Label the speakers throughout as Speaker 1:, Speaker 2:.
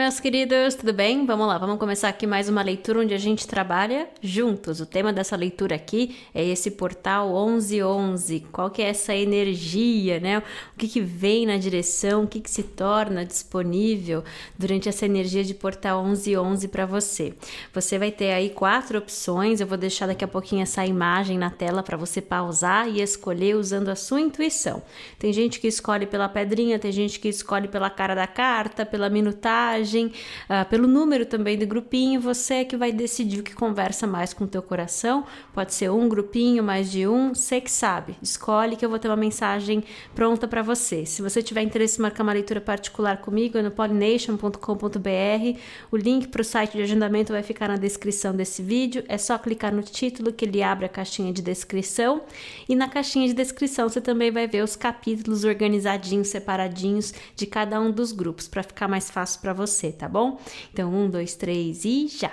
Speaker 1: meus queridos, tudo bem? Vamos lá, vamos começar aqui mais uma leitura onde a gente trabalha juntos. O tema dessa leitura aqui é esse portal 1111. Qual que é essa energia, né? O que vem na direção, o que se torna disponível durante essa energia de portal 1111 para você. Você vai ter aí 4 opções, eu vou deixar daqui a pouquinho essa imagem na tela para você pausar e escolher usando a sua intuição. Tem gente que escolhe pela pedrinha, tem gente que escolhe pela cara da carta, pela minutagem, pelo número também do grupinho. Você é que vai decidir o que conversa mais com o teu coração. Pode ser um grupinho, mais de um, você que sabe. Escolhe que eu vou ter uma mensagem pronta para você. Se você tiver interesse em marcar uma leitura particular comigo, é no pollination.com.br. O link para o site de agendamento vai ficar na descrição desse vídeo. É só clicar no título que ele abre a caixinha de descrição. E na caixinha de descrição você também vai ver os capítulos organizadinhos, separadinhos de cada um dos grupos, para ficar mais fácil para você, tá bom? Então, 1, 2, 3 e já!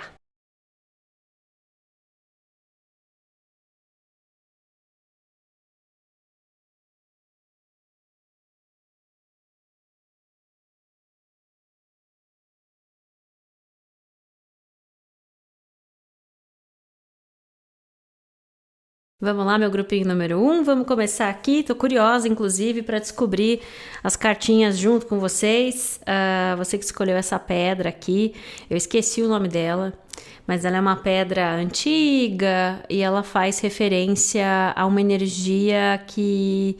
Speaker 1: Vamos lá, meu grupinho número 1, vamos começar aqui. Tô curiosa, inclusive, para descobrir as cartinhas junto com vocês. Você que escolheu essa pedra aqui, eu esqueci o nome dela, mas ela é uma pedra antiga e ela faz referência a uma energia que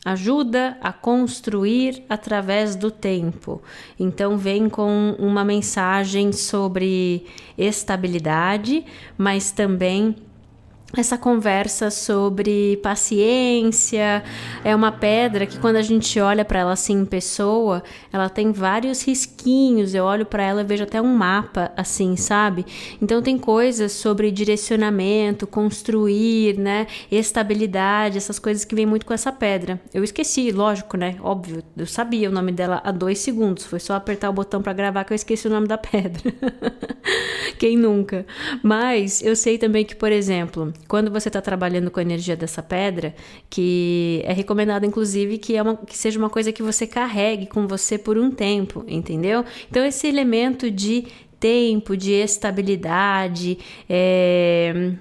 Speaker 1: ajuda a construir através do tempo. Então vem com uma mensagem sobre estabilidade, mas também essa conversa sobre paciência. É uma pedra que quando a gente olha para ela assim em pessoa, ela tem vários risquinhos. Eu olho para ela e vejo até um mapa assim, sabe? Então tem coisas sobre direcionamento, construir, né? Estabilidade, essas coisas que vem muito com essa pedra. Eu esqueci, lógico, né? Óbvio, eu sabia o nome dela há 2 segundos. Foi só apertar o botão para gravar que eu esqueci o nome da pedra. Quem nunca? Mas eu sei também que, por exemplo, quando você está trabalhando com a energia dessa pedra, que é recomendado, inclusive, que seja uma coisa que você carregue com você por um tempo, entendeu? Então, esse elemento de tempo, de estabilidade,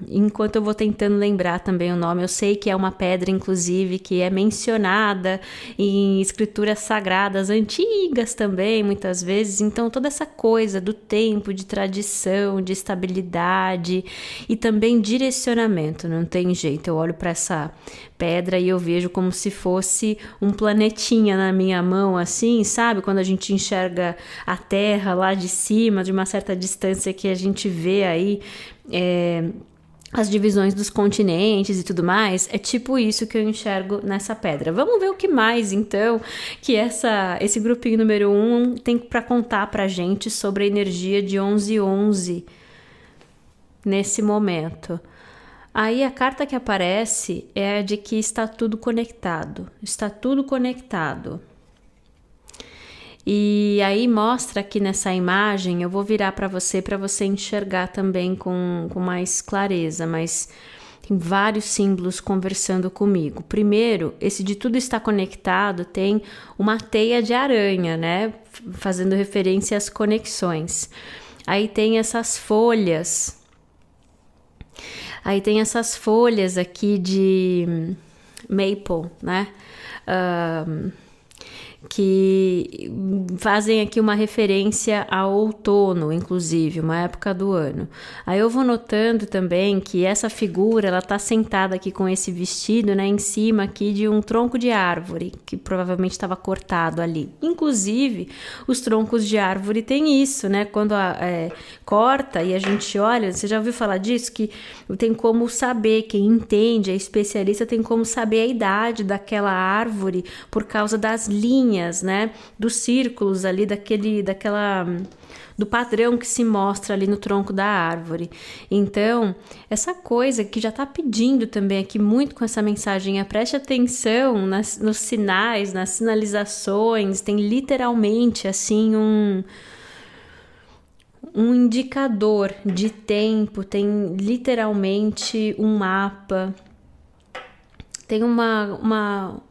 Speaker 1: enquanto eu vou tentando lembrar também o nome, eu sei que é uma pedra, inclusive, que é mencionada em escrituras sagradas antigas também, muitas vezes. Então, toda essa coisa do tempo, de tradição, de estabilidade e também direcionamento, não tem jeito. Eu olho para essa pedra e eu vejo como se fosse um planetinha na minha mão, assim, sabe? Quando a gente enxerga a Terra lá de cima, de uma certa distância, que a gente vê aí as divisões dos continentes e tudo mais, é tipo isso que eu enxergo nessa pedra. Vamos ver o que mais, então, que esse grupinho número 1 tem para contar pra gente sobre a energia de 1111 nesse momento. Aí a carta que aparece é a de que está tudo conectado. Está tudo conectado. E aí mostra aqui nessa imagem, eu vou virar para você enxergar também com mais clareza, mas tem vários símbolos conversando comigo. Primeiro, esse de tudo está conectado tem uma teia de aranha, né? Fazendo referência às conexões. Aí tem essas folhas. Aí tem essas folhas aqui de maple, né? Que fazem aqui uma referência ao outono, inclusive, uma época do ano. Aí eu vou notando também que essa figura, ela tá sentada aqui com esse vestido, né, em cima aqui de um tronco de árvore, que provavelmente estava cortado ali. Inclusive, os troncos de árvore têm isso, né, quando corta e a gente olha, você já ouviu falar disso? Que tem como saber, quem entende, é especialista, tem como saber a idade daquela árvore por causa das linhas, né, dos círculos ali, do padrão que se mostra ali no tronco da árvore. Então, essa coisa que já está pedindo também aqui muito com essa mensagem, preste atenção nos sinais, nas sinalizações, tem literalmente assim um indicador de tempo, tem literalmente um mapa, tem uma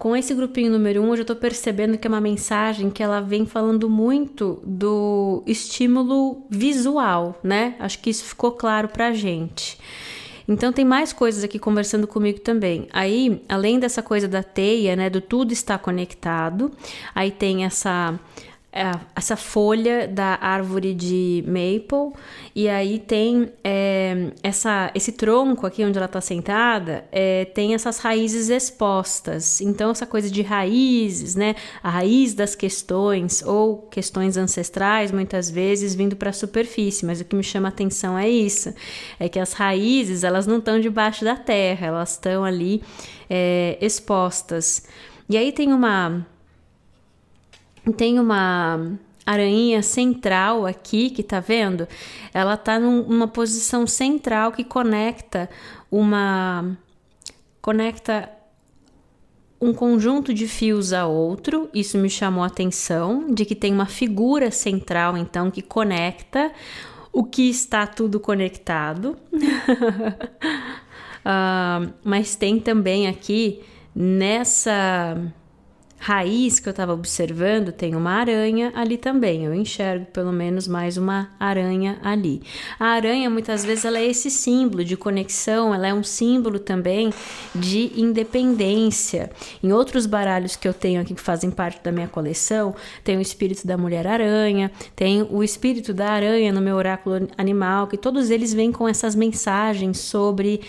Speaker 1: com esse grupinho número 1, eu já tô percebendo que é uma mensagem que ela vem falando muito do estímulo visual, né? Acho que isso ficou claro pra gente. Então tem mais coisas aqui conversando comigo também. Aí, além dessa coisa da teia, né, do tudo está conectado, aí tem essa folha da árvore de maple, e aí tem esse tronco aqui onde ela está sentada, tem essas raízes expostas. Então essa coisa de raízes, né, a raiz das questões ou questões ancestrais, muitas vezes vindo para a superfície, mas o que me chama a atenção é isso, é que as raízes, elas não estão debaixo da terra, elas estão ali expostas. E aí tem uma aranha central aqui, que tá vendo? Ela tá numa posição central que conecta um conjunto de fios a outro. Isso me chamou a atenção, de que tem uma figura central, então, que conecta o que está tudo conectado. Mas tem também aqui, nessa raiz que eu estava observando, tem uma aranha ali também. Eu enxergo pelo menos mais uma aranha ali. A aranha, muitas vezes, ela é esse símbolo de conexão, ela é um símbolo também de independência. Em outros baralhos que eu tenho aqui, que fazem parte da minha coleção, tem o espírito da mulher-aranha, tem o espírito da aranha no meu oráculo animal, que todos eles vêm com essas mensagens sobre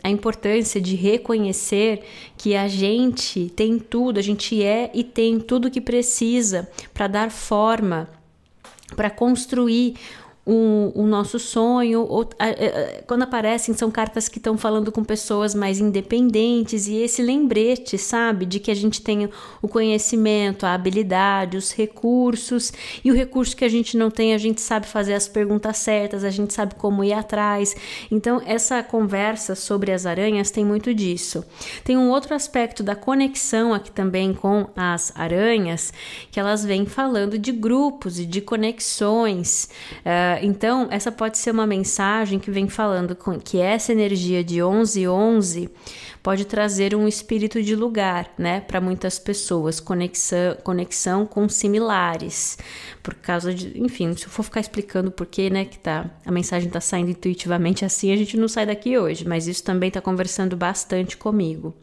Speaker 1: a importância de reconhecer que a gente tem tudo, a gente é e tem tudo que precisa para dar forma, para construir o nosso sonho. Quando aparecem, são cartas que estão falando com pessoas mais independentes, e esse lembrete, sabe, de que a gente tem o conhecimento, a habilidade, os recursos, e o recurso que a gente não tem, a gente sabe fazer as perguntas certas, a gente sabe como ir atrás. Então essa conversa sobre as aranhas tem muito disso. Tem um outro aspecto da conexão aqui também com as aranhas, que elas vêm falando de grupos e de conexões. Então, essa pode ser uma mensagem que vem falando que essa energia de 1111 pode trazer um espírito de lugar, né, para muitas pessoas, conexão com similares, por causa de, enfim, se eu for ficar explicando por que, né, que a mensagem tá saindo intuitivamente assim, a gente não sai daqui hoje, mas isso também tá conversando bastante comigo.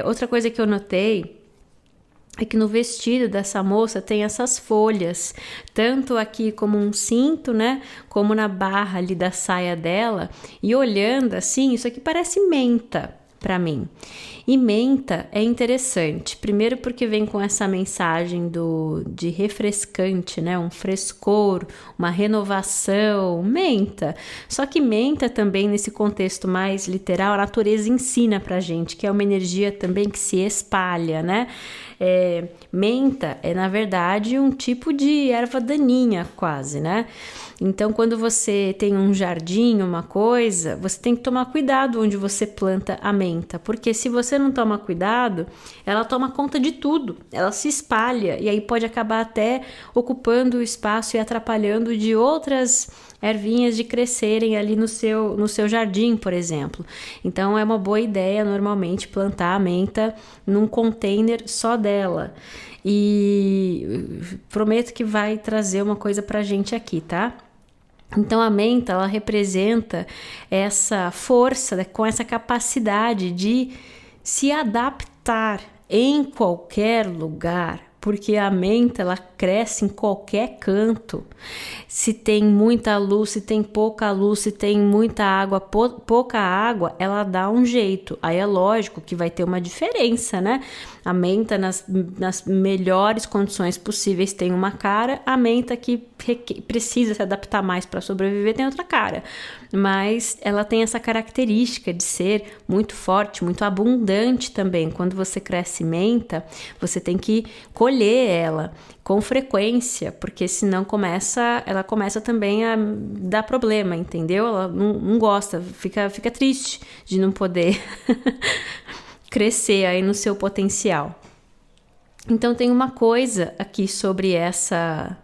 Speaker 1: Outra coisa que eu notei é que no vestido dessa moça tem essas folhas, tanto aqui como um cinto, né, como na barra ali da saia dela, e olhando assim, isso aqui parece menta para mim. E menta é interessante, primeiro porque vem com essa mensagem de refrescante, né, um frescor, uma renovação, menta. Só que menta também, nesse contexto mais literal, a natureza ensina pra gente, que é uma energia também que se espalha, né? Menta é, na verdade, um tipo de erva daninha quase, né? Então, quando você tem um jardim, uma coisa, você tem que tomar cuidado onde você planta a menta, porque se você não toma cuidado, ela toma conta de tudo, ela se espalha e aí pode acabar até ocupando o espaço e atrapalhando de outras ervinhas de crescerem ali no seu jardim, por exemplo. Então, é uma boa ideia, normalmente, plantar a menta num container só dela. E prometo que vai trazer uma coisa pra gente aqui, tá? Então a menta, ela representa essa força, né, com essa capacidade de se adaptar em qualquer lugar, porque a menta, ela cresce em qualquer canto. Se tem muita luz, se tem pouca luz, se tem muita água, pouca água, ela dá um jeito. Aí é lógico que vai ter uma diferença, né? A menta nas melhores condições possíveis tem uma cara, a menta que precisa se adaptar mais para sobreviver tem outra cara. Mas ela tem essa característica de ser muito forte, muito abundante também. Quando você cresce menta, você tem que colher ela com frequência, porque senão ela começa também a dar problema, entendeu? Ela não gosta, fica triste de não poder crescer aí no seu potencial. Então tem uma coisa aqui sobre essa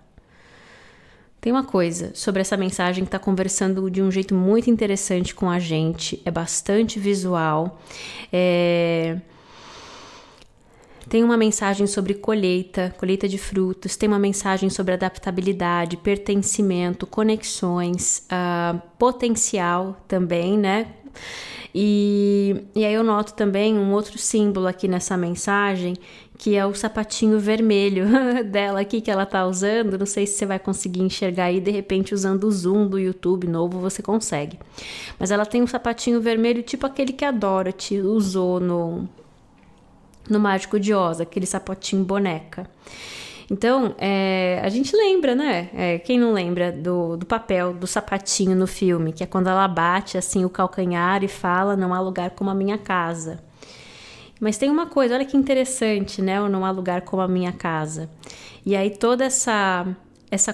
Speaker 1: mensagem que está conversando de um jeito muito interessante com a gente, é bastante visual, Tem uma mensagem sobre colheita de frutos, tem uma mensagem sobre adaptabilidade, pertencimento, conexões, potencial também, né? E aí eu noto também um outro símbolo aqui nessa mensagem, que é o sapatinho vermelho dela aqui que ela tá usando. Não sei se você vai conseguir enxergar aí, de repente usando o zoom do YouTube novo você consegue. Mas ela tem um sapatinho vermelho tipo aquele que a Dorothy usou no Mágico de Oz, aquele sapatinho boneca. Então, a gente lembra, né? Quem não lembra do papel do sapatinho no filme, que é quando ela bate assim o calcanhar e fala, não há lugar como a minha casa. Mas tem uma coisa, olha que interessante, né? Não há lugar como a minha casa. E aí toda essa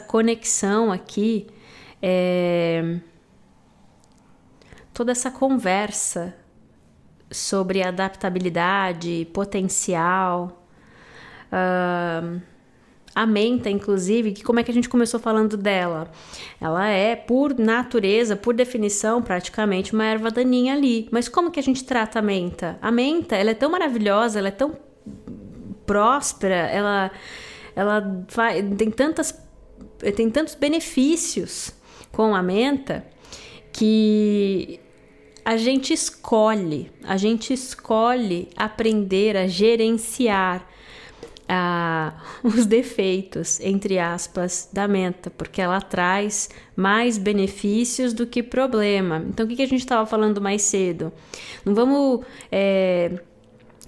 Speaker 1: conexão aqui, toda essa conversa sobre adaptabilidade, potencial, a menta, inclusive, que como é que a gente começou falando dela? Ela é, por natureza, por definição, praticamente uma erva daninha ali. Mas como que a gente trata a menta? A menta, ela é tão maravilhosa, ela é tão próspera, ela tem tantos benefícios com a menta que a gente escolhe aprender a gerenciar os defeitos, entre aspas, da menta, porque ela traz mais benefícios do que problema. Então, o que a gente estava falando mais cedo? Não vamos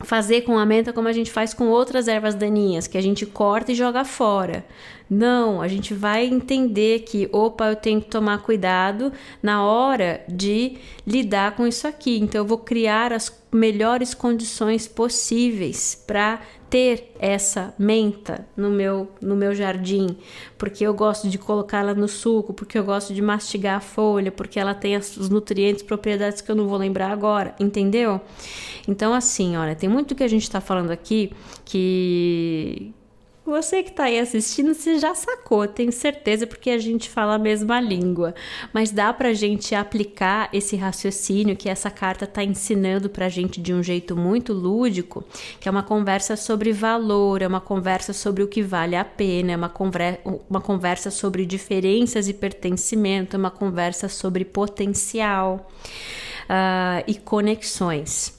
Speaker 1: fazer com a menta como a gente faz com outras ervas daninhas, que a gente corta e joga fora. Não, a gente vai entender que, eu tenho que tomar cuidado na hora de lidar com isso aqui. Então, eu vou criar as melhores condições possíveis para ter essa menta no meu jardim, porque eu gosto de colocá-la no suco, porque eu gosto de mastigar a folha, porque ela tem os nutrientes, propriedades que eu não vou lembrar agora, entendeu? Então, assim, olha, tem muito que a gente está falando aqui que você que está aí assistindo, você já sacou, tenho certeza, porque a gente fala a mesma língua. Mas dá para a gente aplicar esse raciocínio que essa carta está ensinando para a gente de um jeito muito lúdico, que é uma conversa sobre valor, é uma conversa sobre o que vale a pena, é uma conversa sobre diferenças e pertencimento, é uma conversa sobre potencial e conexões.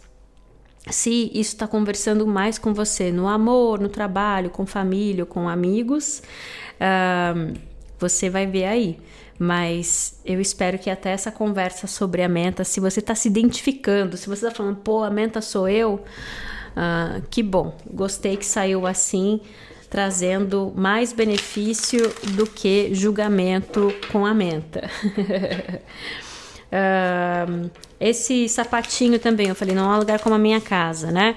Speaker 1: Se isso está conversando mais com você no amor, no trabalho, com família, com amigos, você vai ver aí. Mas eu espero que até essa conversa sobre a menta, se você está se identificando, se você está falando, a menta sou eu, que bom, gostei que saiu assim, trazendo mais benefício do que julgamento com a menta. Esse sapatinho também, eu falei, não há lugar como a minha casa, né?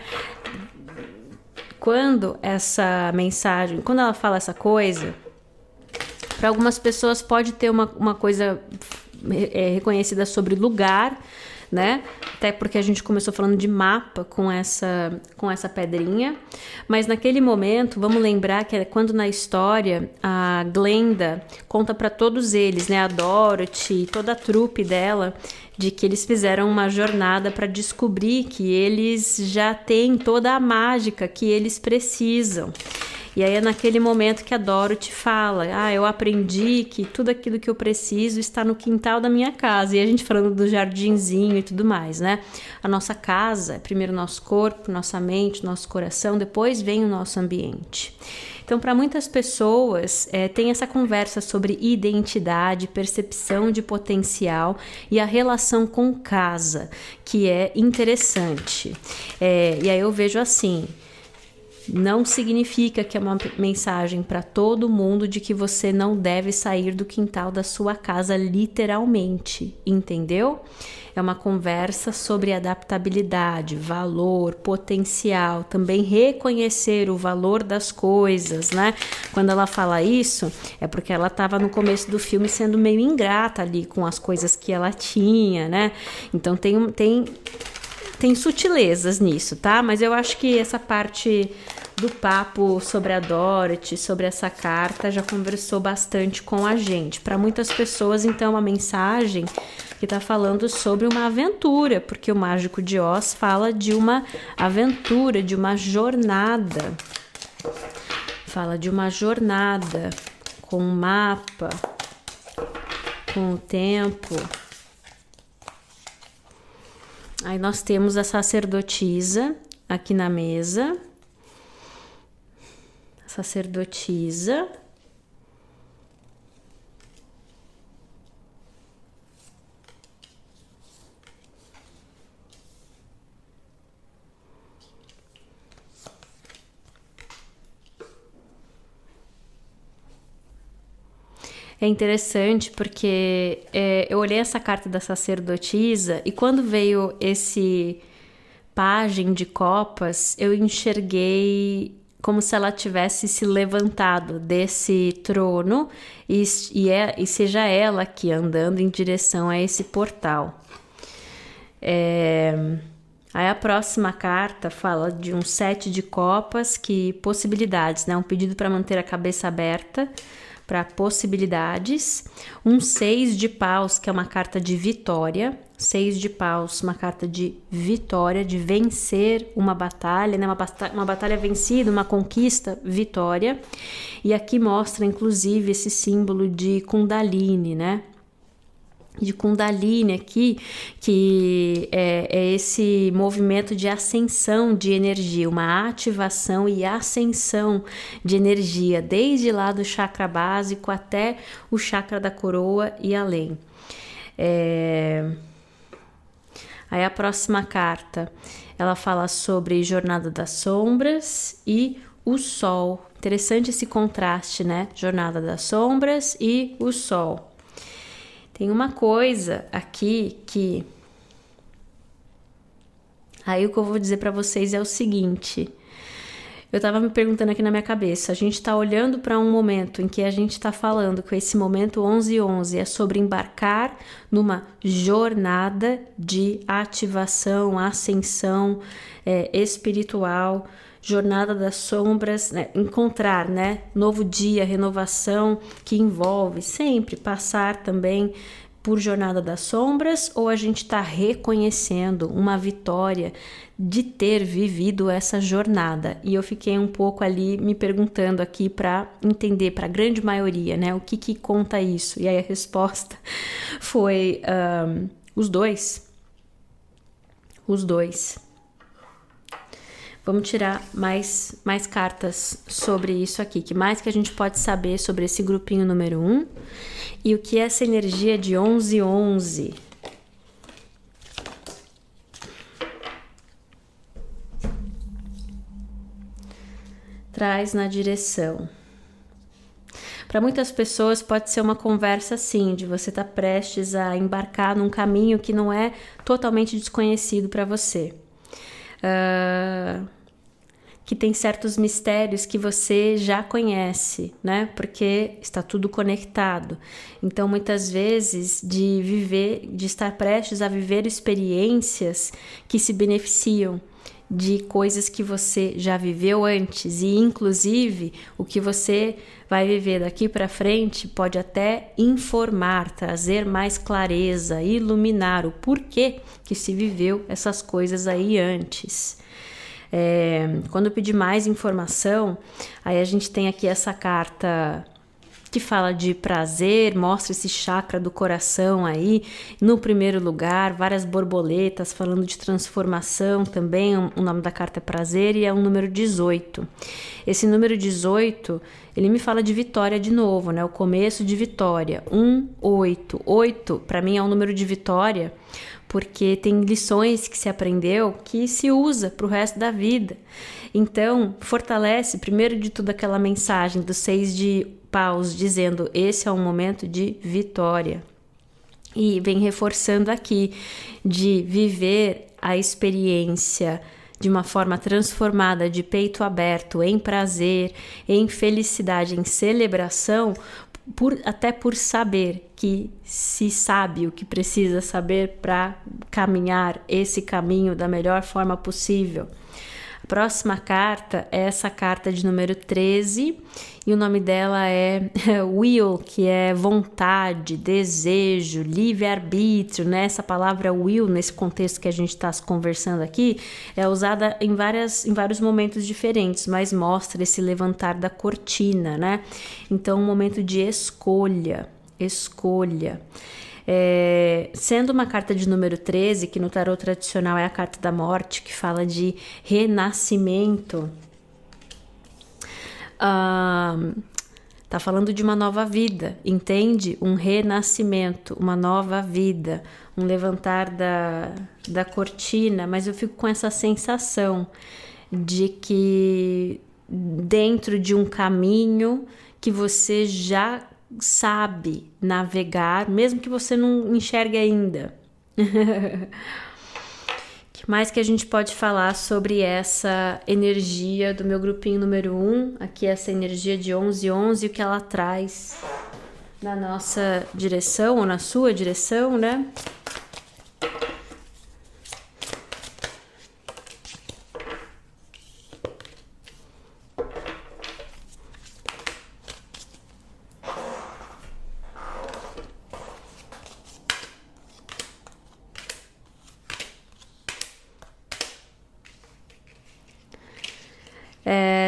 Speaker 1: Quando essa mensagem, quando ela fala essa coisa, para algumas pessoas pode ter uma coisa reconhecida sobre lugar, né? Até porque a gente começou falando de mapa com essa pedrinha, mas naquele momento, vamos lembrar que é quando na história a Glenda conta para todos eles, né? A Dorothy, toda a trupe dela, de que eles fizeram uma jornada para descobrir que eles já têm toda a mágica que eles precisam. E aí é naquele momento que a Dorothy fala, eu aprendi que tudo aquilo que eu preciso está no quintal da minha casa. E a gente falando do jardinzinho e tudo mais, né? A nossa casa é primeiro o nosso corpo, nossa mente, nosso coração, depois vem o nosso ambiente. Então, para muitas pessoas, tem essa conversa sobre identidade, percepção de potencial e a relação com casa, que é interessante. E aí eu vejo assim, não significa que é uma mensagem para todo mundo de que você não deve sair do quintal da sua casa literalmente, entendeu? É uma conversa sobre adaptabilidade, valor, potencial, também reconhecer o valor das coisas, né? Quando ela fala isso, é porque ela estava no começo do filme sendo meio ingrata ali com as coisas que ela tinha, né? Então tem sutilezas nisso, tá? Mas eu acho que essa parte do papo sobre a Dorothy, sobre essa carta, já conversou bastante com a gente. Para muitas pessoas, então, a mensagem porque está falando sobre uma aventura, porque o Mágico de Oz fala de uma aventura, de uma jornada. Fala de uma jornada com um mapa, com o tempo. Aí nós temos a sacerdotisa aqui na mesa. Sacerdotisa. É interessante porque eu olhei essa carta da sacerdotisa e quando veio esse pajem de copas, eu enxerguei como se ela tivesse se levantado desse trono e seja ela aqui andando em direção a esse portal. Aí a próxima carta fala de um 7 de copas, que possibilidades, né? Um pedido para manter a cabeça aberta para possibilidades. Um 6 de paus, que é uma carta de vitória. 6 de paus, uma carta de vitória, de vencer uma batalha, né? Uma batalha vencida, uma conquista, vitória. E aqui mostra, inclusive, esse símbolo de Kundalini, né? De Kundalini aqui, que é esse movimento de ascensão de energia, uma ativação e ascensão de energia, desde lá do chakra básico até o chakra da coroa e além. Aí a próxima carta, ela fala sobre Jornada das Sombras e o Sol. Interessante esse contraste, né? Jornada das Sombras e o Sol. Tem uma coisa aqui que... Aí o que eu vou dizer para vocês é o seguinte. Eu tava me perguntando aqui na minha cabeça. A gente tá olhando para um momento em que a gente tá falando que esse momento 11-11 é sobre embarcar numa jornada de ativação, ascensão espiritual, jornada das sombras, né? Encontrar, né? Novo dia, renovação, que envolve sempre passar também por jornada das sombras, ou a gente está reconhecendo uma vitória de ter vivido essa jornada. E eu fiquei um pouco ali me perguntando aqui para entender, para a grande maioria, né? O que conta isso? E aí a resposta foi os dois. Os dois. Vamos tirar mais cartas sobre isso aqui. Que mais que a gente pode saber sobre esse grupinho número 1? E o que é essa energia de 11-11? Traz na direção. Para muitas pessoas pode ser uma conversa assim, de você estar prestes a embarcar num caminho que não é totalmente desconhecido para você. Que tem certos mistérios que você já conhece, né? Porque está tudo conectado. Então, muitas vezes, de estar prestes a viver experiências que se beneficiam de coisas que você já viveu antes, e inclusive o que você vai viver daqui para frente pode até informar, trazer mais clareza, iluminar o porquê que se viveu essas coisas aí antes. Quando eu pedir mais informação, aí a gente tem aqui essa carta que fala de prazer, mostra esse chakra do coração aí, no primeiro lugar, várias borboletas falando de transformação também, o nome da carta é prazer e é um número 18. Esse número 18, ele me fala de vitória de novo, né? O começo de vitória, 8. 8, para mim, é um número de vitória, porque tem lições que se aprendeu que se usa para o resto da vida. Então, fortalece, primeiro de tudo, aquela mensagem do 6 de paus, dizendo, esse é um momento de vitória. E vem reforçando aqui, de viver a experiência de uma forma transformada, de peito aberto, em prazer, em felicidade, em celebração, até por saber que se sabe o que precisa saber para caminhar esse caminho da melhor forma possível. A próxima carta é essa carta de número 13 e o nome dela é Will, que é vontade, desejo, livre-arbítrio, né? Essa palavra will, nesse contexto que a gente está conversando aqui, é usada em vários momentos diferentes, mas mostra esse levantar da cortina, né? Então, um momento de escolha. Sendo uma carta de número 13, que no tarô tradicional é a carta da morte, que fala de renascimento, tá falando de uma nova vida, entende? Um renascimento, uma nova vida, um levantar da cortina, mas eu fico com essa sensação de que dentro de um caminho que você já sabe navegar, mesmo que você não enxergue ainda. Que mais que a gente pode falar sobre essa energia do meu grupinho número 1, aqui essa energia de 1111, o que ela traz na nossa direção, ou na sua direção, né?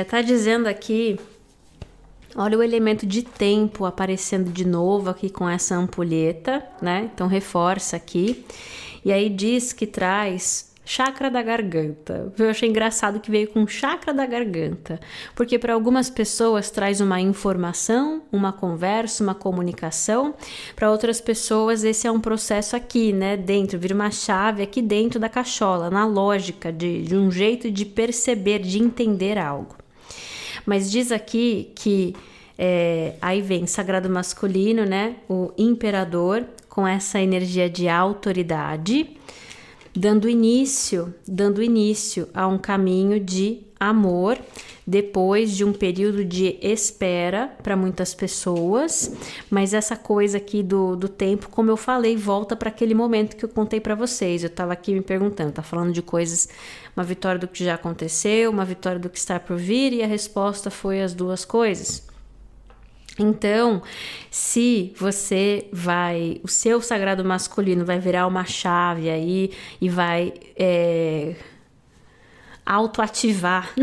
Speaker 1: Tá dizendo aqui, olha o elemento de tempo aparecendo de novo aqui com essa ampulheta, né? Então reforça aqui. E aí diz que traz chakra da garganta. Eu achei engraçado que veio com chakra da garganta, porque para algumas pessoas traz uma informação, uma conversa, uma comunicação. Para outras pessoas esse é um processo aqui, né? Dentro, vira uma chave aqui dentro da cachola, na lógica de um jeito de perceber, de entender algo. Mas diz aqui que aí vem sagrado masculino, né? O imperador com essa energia de autoridade, dando início a um caminho de amor, depois de um período de espera para muitas pessoas, mas essa coisa aqui do tempo, como eu falei, volta para aquele momento que eu contei para vocês. Eu estava aqui me perguntando, tá falando de coisas, uma vitória do que já aconteceu, uma vitória do que está por vir, e a resposta foi as duas coisas. Então, se você o seu sagrado masculino vai virar uma chave aí e vai autoativar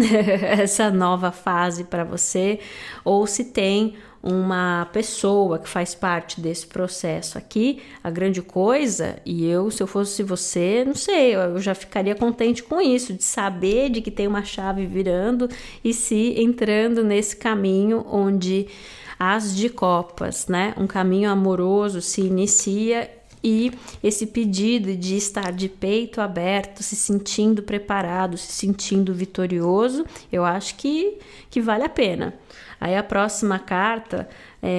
Speaker 1: essa nova fase para você, ou se tem uma pessoa que faz parte desse processo aqui, a grande coisa, se eu fosse você, não sei, eu já ficaria contente com isso, de saber de que tem uma chave virando e se entrando nesse caminho onde As de Copas, né? Um caminho amoroso se inicia e esse pedido de estar de peito aberto, se sentindo preparado, se sentindo vitorioso, eu acho que vale a pena. Aí a próxima carta,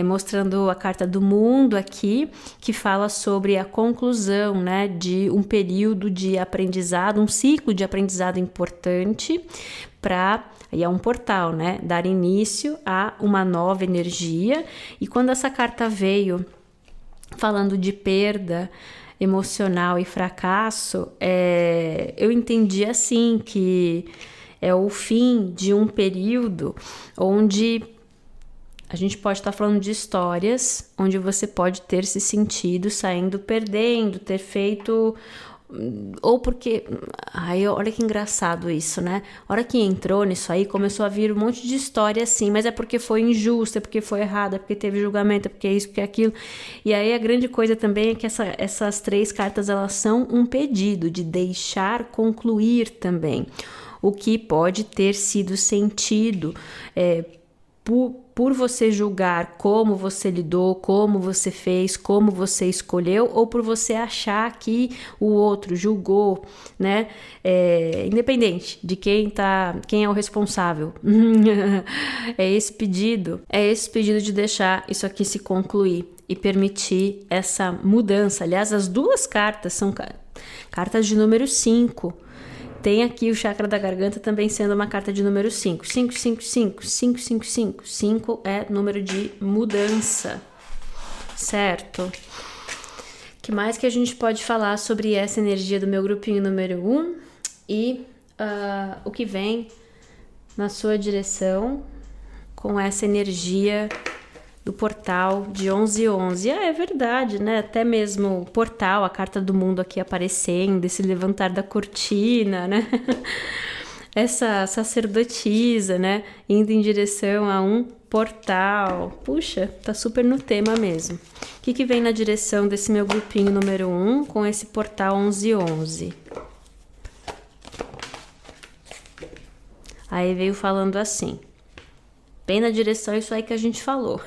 Speaker 1: mostrando a carta do mundo aqui, que fala sobre a conclusão, né, de um período de aprendizado, um ciclo de aprendizado importante aí é um portal, né, dar início a uma nova energia. E quando essa carta veio falando de perda emocional e fracasso, eu entendi assim que é o fim de um período onde a gente pode estar falando de histórias onde você pode ter se sentido saindo perdendo, ter feito, ou porque, olha que engraçado isso, né? A hora que entrou nisso aí, começou a vir um monte de história assim, mas é porque foi injusto, é porque foi errado, é porque teve julgamento, é porque isso, porque aquilo. E aí a grande coisa também é que essas 3 cartas, elas são um pedido de deixar concluir também o que pode ter sido sentido por você julgar como você lidou, como você fez, como você escolheu, ou por você achar que o outro julgou, né? Independente de quem é o responsável. É esse pedido de deixar isso aqui se concluir e permitir essa mudança. Aliás, as 2 cartas são cartas de número 5. Tem aqui o chakra da garganta também sendo uma carta de número 5. 5, 5, 5, 5, 5, 5. 5 é número de mudança, certo? O que mais que a gente pode falar sobre essa energia do meu grupinho número 1? E o que vem na sua direção com essa energia do portal de 1111. É verdade, né? Até mesmo o portal, a carta do mundo aqui aparecendo, esse levantar da cortina, né? Essa sacerdotisa, né? Indo em direção a um portal. Puxa, tá super no tema mesmo. O que vem na direção desse meu grupinho número 1 com esse portal 1111? Aí veio falando assim, bem na direção isso aí que a gente falou.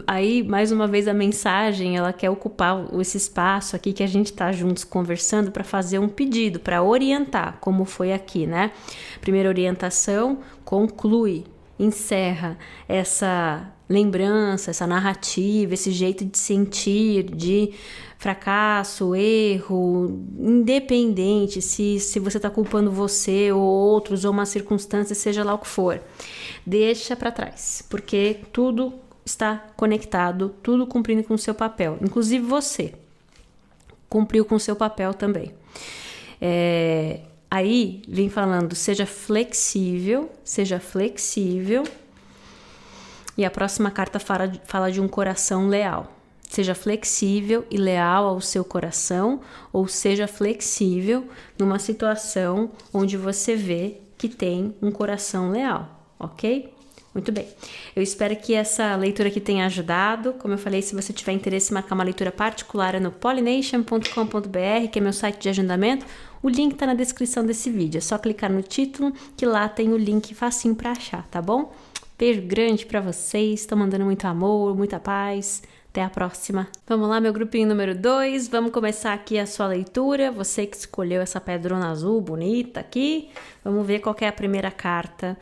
Speaker 1: Aí, mais uma vez, a mensagem, ela quer ocupar esse espaço aqui que a gente tá juntos conversando para fazer um pedido, para orientar, como foi aqui, né? Primeira orientação, conclui, encerra essa lembrança, essa narrativa, esse jeito de sentir, de fracasso, erro, independente se você está culpando você ou outros ou uma circunstância, seja lá o que for, deixa para trás, porque tudo está conectado, tudo cumprindo com o seu papel, inclusive você cumpriu com o seu papel também. Aí vem falando, seja flexível, e a próxima carta fala de um coração leal. Seja flexível e leal ao seu coração, ou seja flexível numa situação onde você vê que tem um coração leal, ok? Muito bem. Eu espero que essa leitura aqui tenha ajudado. Como eu falei, se você tiver interesse em marcar uma leitura particular é no pollination.com.br, que é meu site de agendamento. O link está na descrição desse vídeo. É só clicar no título, que lá tem o link facinho para achar, tá bom? Beijo grande para vocês. Estou mandando muito amor, muita paz. Até a próxima. Vamos lá, meu grupinho número 2. Vamos começar aqui a sua leitura. Você que escolheu essa pedrona azul bonita aqui. Vamos ver qual que é a primeira carta.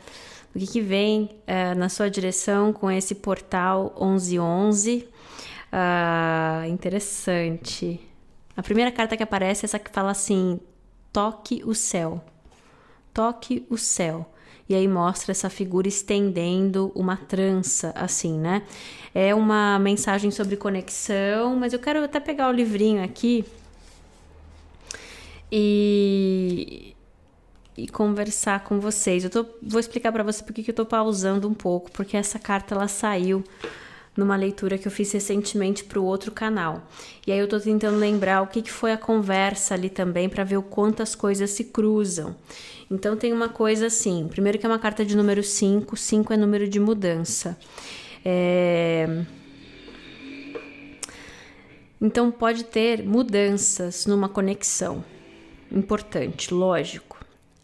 Speaker 1: O que vem na sua direção com esse portal 1111. Interessante. A primeira carta que aparece é essa que fala assim, toque o céu. Toque o céu. E aí mostra essa figura estendendo uma trança, assim, né? É uma mensagem sobre conexão, mas eu quero até pegar o livrinho aqui e conversar com vocês. Vou explicar para você porque que eu tô pausando um pouco, porque essa carta ela saiu numa leitura que eu fiz recentemente para o outro canal. E aí eu tô tentando lembrar o que foi a conversa ali também para ver o quanto as coisas se cruzam. Então tem uma coisa assim, primeiro que é uma carta de número 5, 5 é número de mudança. Então pode ter mudanças numa conexão. Importante, lógico.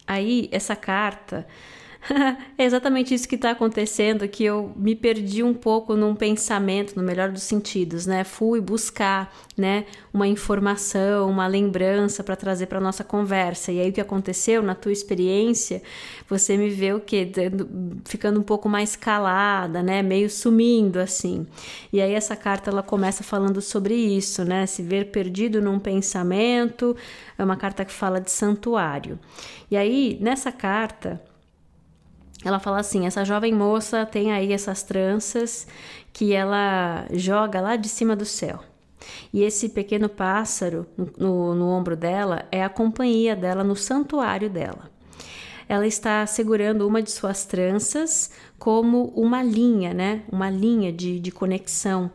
Speaker 1: Aí essa carta é exatamente isso que está acontecendo, que eu me perdi um pouco num pensamento, no melhor dos sentidos, né? Fui buscar, né, uma informação, uma lembrança para trazer para nossa conversa. E aí o que aconteceu na tua experiência? Você me vê o quê? Ficando um pouco mais calada, né? Meio sumindo assim. E aí essa carta ela começa falando sobre isso, né? Se ver perdido num pensamento. É uma carta que fala de santuário. E aí nessa carta ela fala assim, essa jovem moça tem aí essas tranças que ela joga lá de cima do céu. E esse pequeno pássaro no ombro dela é a companhia dela no santuário dela. Ela está segurando uma de suas tranças como uma linha, né? Uma linha de conexão.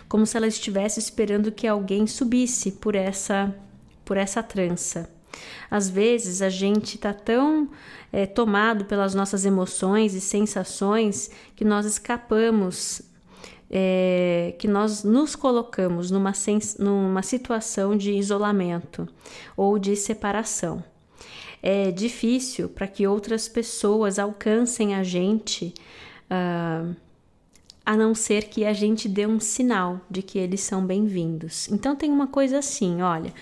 Speaker 1: Como se ela estivesse esperando que alguém subisse por essa trança. Às vezes a gente está tão tomado pelas nossas emoções e sensações que nós escapamos, que nós nos colocamos numa situação de isolamento ou de separação. É difícil para que outras pessoas alcancem a gente, a não ser que a gente dê um sinal de que eles são bem-vindos. Então tem uma coisa assim, olha...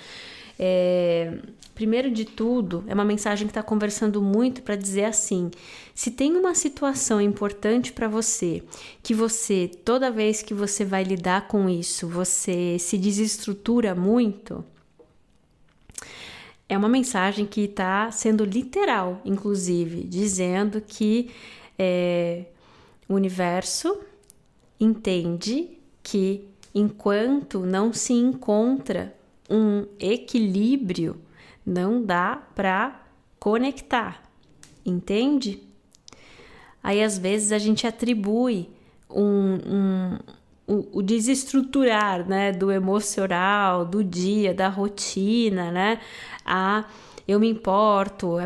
Speaker 1: primeiro de tudo, é uma mensagem que está conversando muito para dizer assim, se tem uma situação importante para você, que você, toda vez que você vai lidar com isso, você se desestrutura muito, é uma mensagem que está sendo literal, inclusive, dizendo que o universo entende que enquanto não se encontra um equilíbrio, não dá para conectar, entende? Aí às vezes a gente atribui o desestruturar, né, do emocional, do dia, da rotina, né, eu me importo,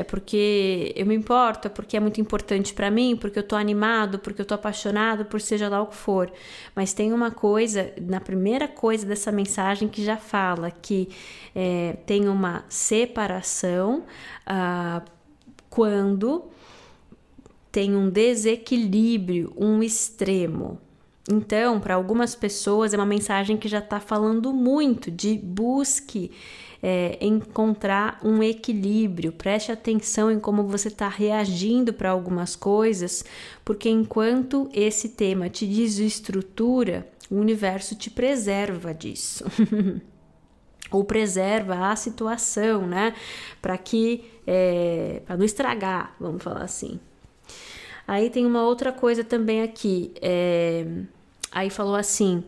Speaker 1: porque eu me importo, é porque é muito importante para mim, porque eu tô animado, porque eu tô apaixonado, por seja lá o que for. Mas tem uma coisa, na primeira coisa dessa mensagem que já fala que tem uma separação quando tem um desequilíbrio, um extremo. Então, para algumas pessoas é uma mensagem que já está falando muito de busque encontrar um equilíbrio, preste atenção em como você está reagindo para algumas coisas, porque enquanto esse tema te desestrutura, o universo te preserva disso. Ou preserva a situação, né? Para não estragar, vamos falar assim. Aí tem uma outra coisa também aqui, aí falou assim,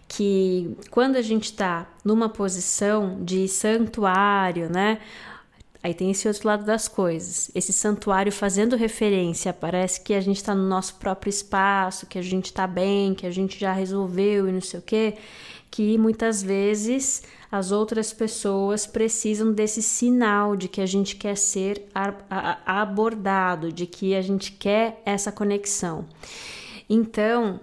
Speaker 1: que quando a gente está numa posição de santuário, né? Aí tem esse outro lado das coisas, esse santuário fazendo referência, parece que a gente está no nosso próprio espaço, que a gente está bem, que a gente já resolveu e não sei o quê, que muitas vezes as outras pessoas precisam desse sinal de que a gente quer ser abordado, de que a gente quer essa conexão. Então,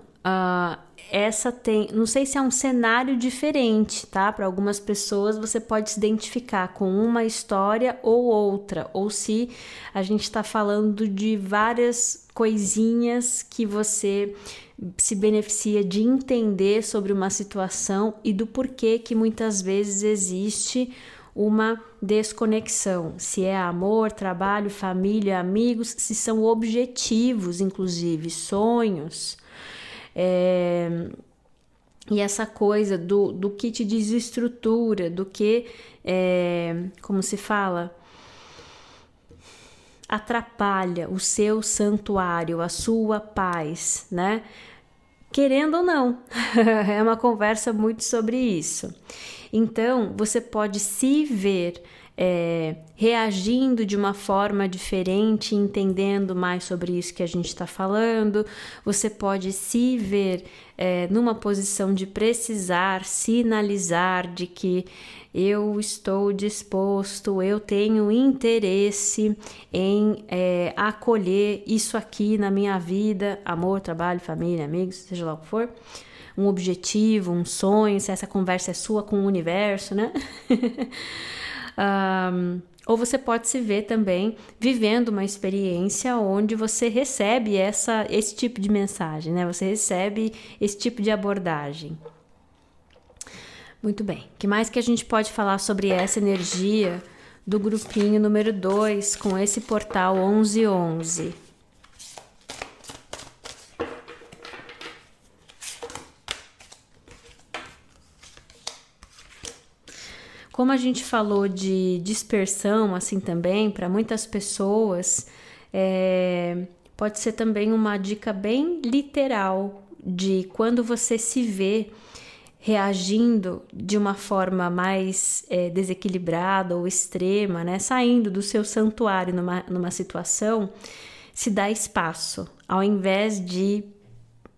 Speaker 1: não sei se é um cenário diferente, tá? Para algumas pessoas você pode se identificar com uma história ou outra, ou se a gente está falando de várias coisinhas que você se beneficia de entender sobre uma situação e do porquê que muitas vezes existe uma desconexão, se é amor, trabalho, família, amigos, se são objetivos, inclusive sonhos. E essa coisa do que te desestrutura, do que, como se fala, atrapalha o seu santuário, a sua paz, né? Querendo ou não, é uma conversa muito sobre isso. Então, você pode se ver reagindo de uma forma diferente, entendendo mais sobre isso que a gente está falando. Você pode se ver numa posição de precisar sinalizar de que eu estou disposto, eu tenho interesse em acolher isso aqui na minha vida, amor, trabalho, família, amigos, seja lá o que for, um objetivo, um sonho, se essa conversa é sua com o universo, né? Ou você pode se ver também vivendo uma experiência onde você recebe esse tipo de mensagem, né? Você recebe esse tipo de abordagem. Muito bem. O que mais que a gente pode falar sobre essa energia do grupinho número 2 com esse portal 1111? Como a gente falou de dispersão, assim também, para muitas pessoas, pode ser também uma dica bem literal de quando você se vê reagindo de uma forma mais desequilibrada ou extrema, né? Saindo do seu santuário numa situação, se dá espaço. Ao invés de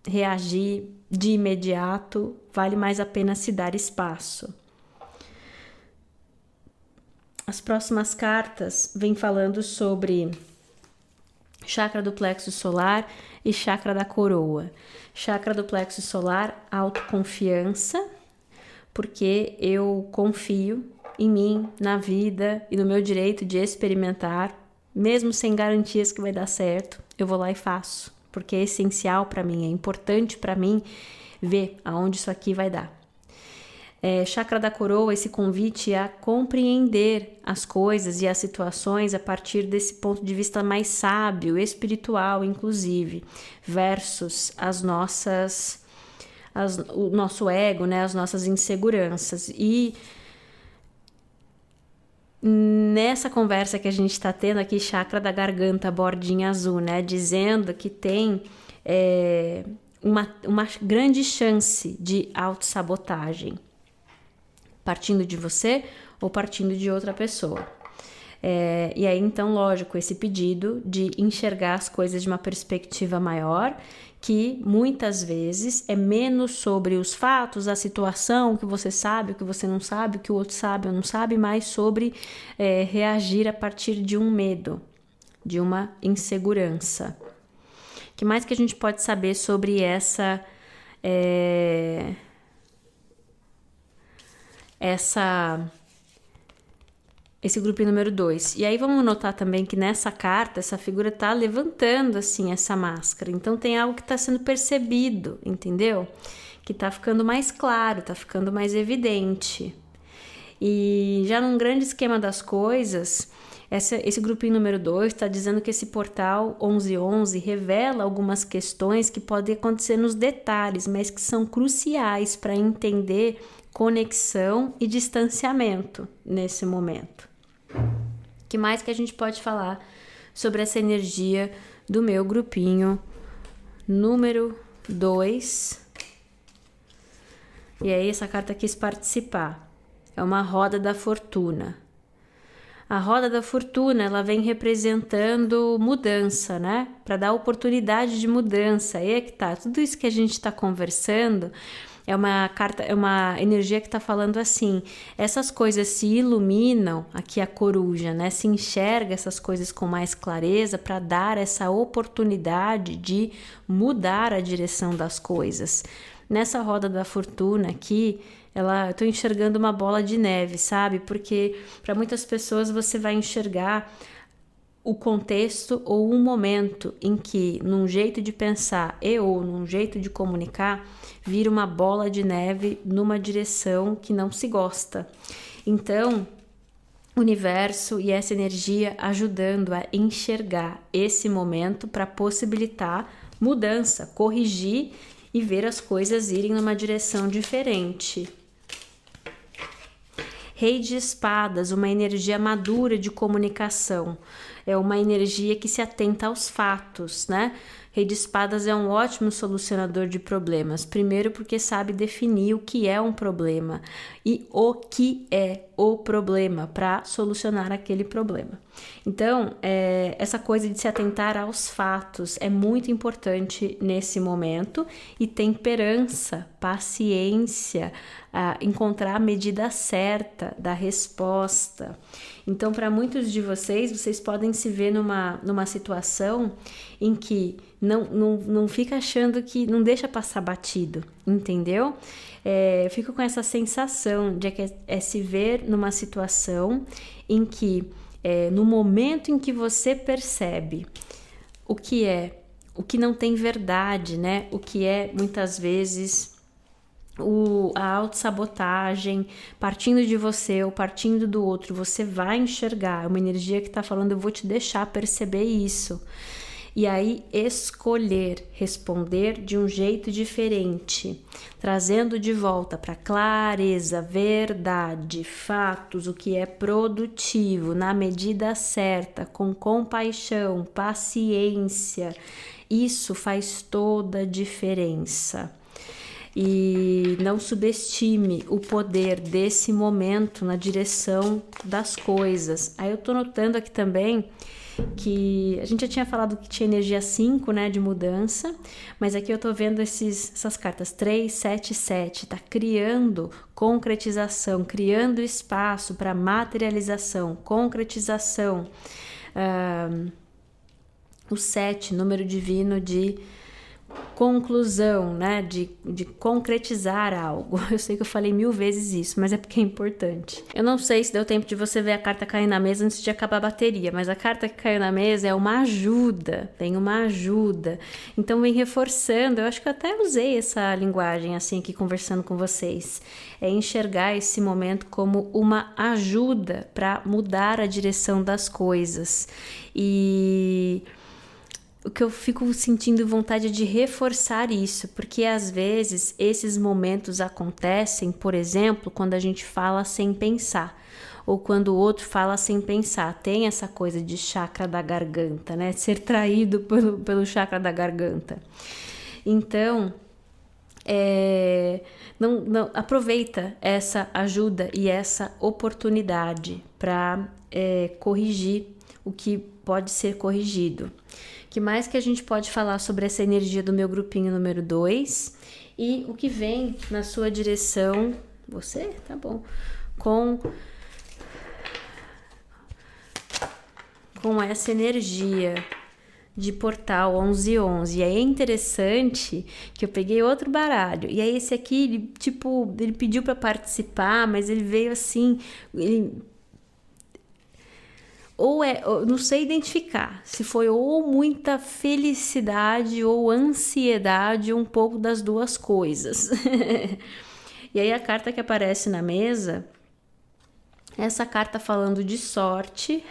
Speaker 1: reagir de imediato, vale mais a pena se dar espaço. As próximas cartas vêm falando sobre chakra do plexo solar e chakra da coroa. Chakra do plexo solar, autoconfiança, porque eu confio em mim, na vida e no meu direito de experimentar, mesmo sem garantias que vai dar certo, eu vou lá e faço, porque é essencial para mim, é importante para mim ver aonde isso aqui vai dar. Chakra da coroa, esse convite a compreender as coisas e as situações a partir desse ponto de vista mais sábio, espiritual, inclusive, versus o nosso ego, né, as nossas inseguranças. E nessa conversa que a gente está tendo aqui, chakra da garganta, bordinha azul, né, dizendo que tem uma grande chance de autossabotagem, partindo de você ou partindo de outra pessoa. E aí, então, lógico, esse pedido de enxergar as coisas de uma perspectiva maior, que muitas vezes é menos sobre os fatos, a situação, o que você sabe, o que você não sabe, o que o outro sabe ou não sabe, mais sobre reagir a partir de um medo, de uma insegurança. O que mais que a gente pode saber sobre esse grupinho número 2. E aí vamos notar também que nessa carta, essa figura tá levantando assim essa máscara. Então tem algo que tá sendo percebido, entendeu? Que tá ficando mais claro, tá ficando mais evidente. E já num grande esquema das coisas, esse grupinho número 2 está dizendo que esse portal 1111 revela algumas questões que podem acontecer nos detalhes, mas que são cruciais para entender conexão e distanciamento nesse momento. O que mais que a gente pode falar sobre essa energia do meu grupinho número 2? E aí essa carta quis participar. É uma roda da fortuna. A roda da fortuna, ela vem representando mudança, né? Para dar oportunidade de mudança. Aí é que tá. Tudo isso que a gente está conversando é uma carta, é uma energia que está falando assim: essas coisas se iluminam, aqui a coruja, né? Se enxerga essas coisas com mais clareza para dar essa oportunidade de mudar a direção das coisas. Nessa roda da fortuna aqui, eu tô enxergando uma bola de neve, sabe? Porque para muitas pessoas você vai enxergar o contexto ou um momento em que, num jeito de pensar ou num jeito de comunicar, vira uma bola de neve numa direção que não se gosta. Então, o universo e essa energia ajudando a enxergar esse momento para possibilitar mudança, corrigir e ver as coisas irem numa direção diferente. Rei de espadas, uma energia madura de comunicação. É uma energia que se atenta aos fatos, né? Rei de espadas é um ótimo solucionador de problemas. Primeiro porque sabe definir o que é um problema e o que é o problema para solucionar aquele problema. Então, essa coisa de se atentar aos fatos é muito importante nesse momento, e temperança, paciência, encontrar a medida certa da resposta. Então, para muitos de vocês podem se ver numa situação em que não fica achando que não deixa passar batido, entendeu? Eu fico com essa sensação de que se ver numa situação em que, no momento em que você percebe o que não tem verdade, né? O que é muitas vezes a autossabotagem, partindo de você ou partindo do outro, você vai enxergar. É uma energia que está falando: eu vou te deixar perceber isso. E aí escolher responder de um jeito diferente, trazendo de volta para clareza, verdade, fatos, o que é produtivo, na medida certa, com compaixão, paciência. Isso faz toda a diferença. E não subestime o poder desse momento na direção das coisas. Aí eu tô notando aqui também que a gente já tinha falado que tinha energia 5, né, de mudança, mas aqui eu tô vendo essas cartas 3, 7, 7, tá criando concretização, criando espaço para materialização, concretização. O 7, número divino de conclusão, né, de concretizar algo. Eu sei que eu falei 1000 vezes isso, mas é porque é importante. Eu não sei se deu tempo de você ver a carta cair na mesa antes de acabar a bateria, mas a carta que caiu na mesa é uma ajuda, tem uma ajuda. Então vem reforçando, eu acho que eu até usei essa linguagem assim aqui conversando com vocês, é enxergar esse momento como uma ajuda para mudar a direção das coisas. E o que eu fico sentindo vontade de reforçar isso, porque às vezes esses momentos acontecem, por exemplo, quando a gente fala sem pensar, ou quando o outro fala sem pensar. Tem essa coisa de chakra da garganta, né? Ser traído pelo chakra da garganta. Então, não aproveita essa ajuda e essa oportunidade para corrigir o que pode ser corrigido. Que mais que a gente pode falar sobre essa energia do meu grupinho número 2 e o que vem na sua direção, você? Tá bom. Com essa energia de portal 1111. E aí é interessante que eu peguei outro baralho. E aí esse aqui, ele pediu para participar, mas ele veio assim, eu não sei identificar se foi ou muita felicidade ou ansiedade, um pouco das duas coisas. E aí a carta que aparece na mesa, essa carta falando de sorte,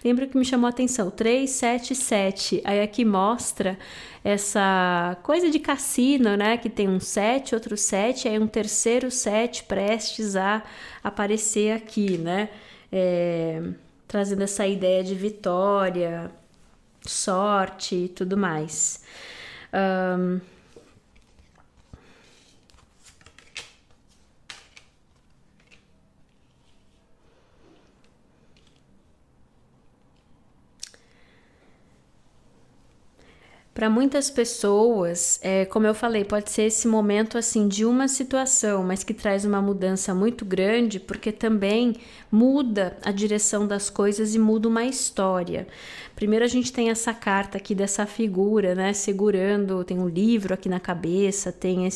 Speaker 1: lembra que me chamou a atenção, 377, aí aqui mostra essa coisa de cassino, né, que tem um 7, outro 7, aí um terceiro 7 prestes a aparecer aqui, né, trazendo essa ideia de vitória, sorte e tudo mais. Para muitas pessoas, como eu falei, pode ser esse momento assim de uma situação, mas que traz uma mudança muito grande, porque também muda a direção das coisas e muda uma história. Primeiro a gente tem essa carta aqui dessa figura, né, segurando, tem um livro aqui na cabeça, tem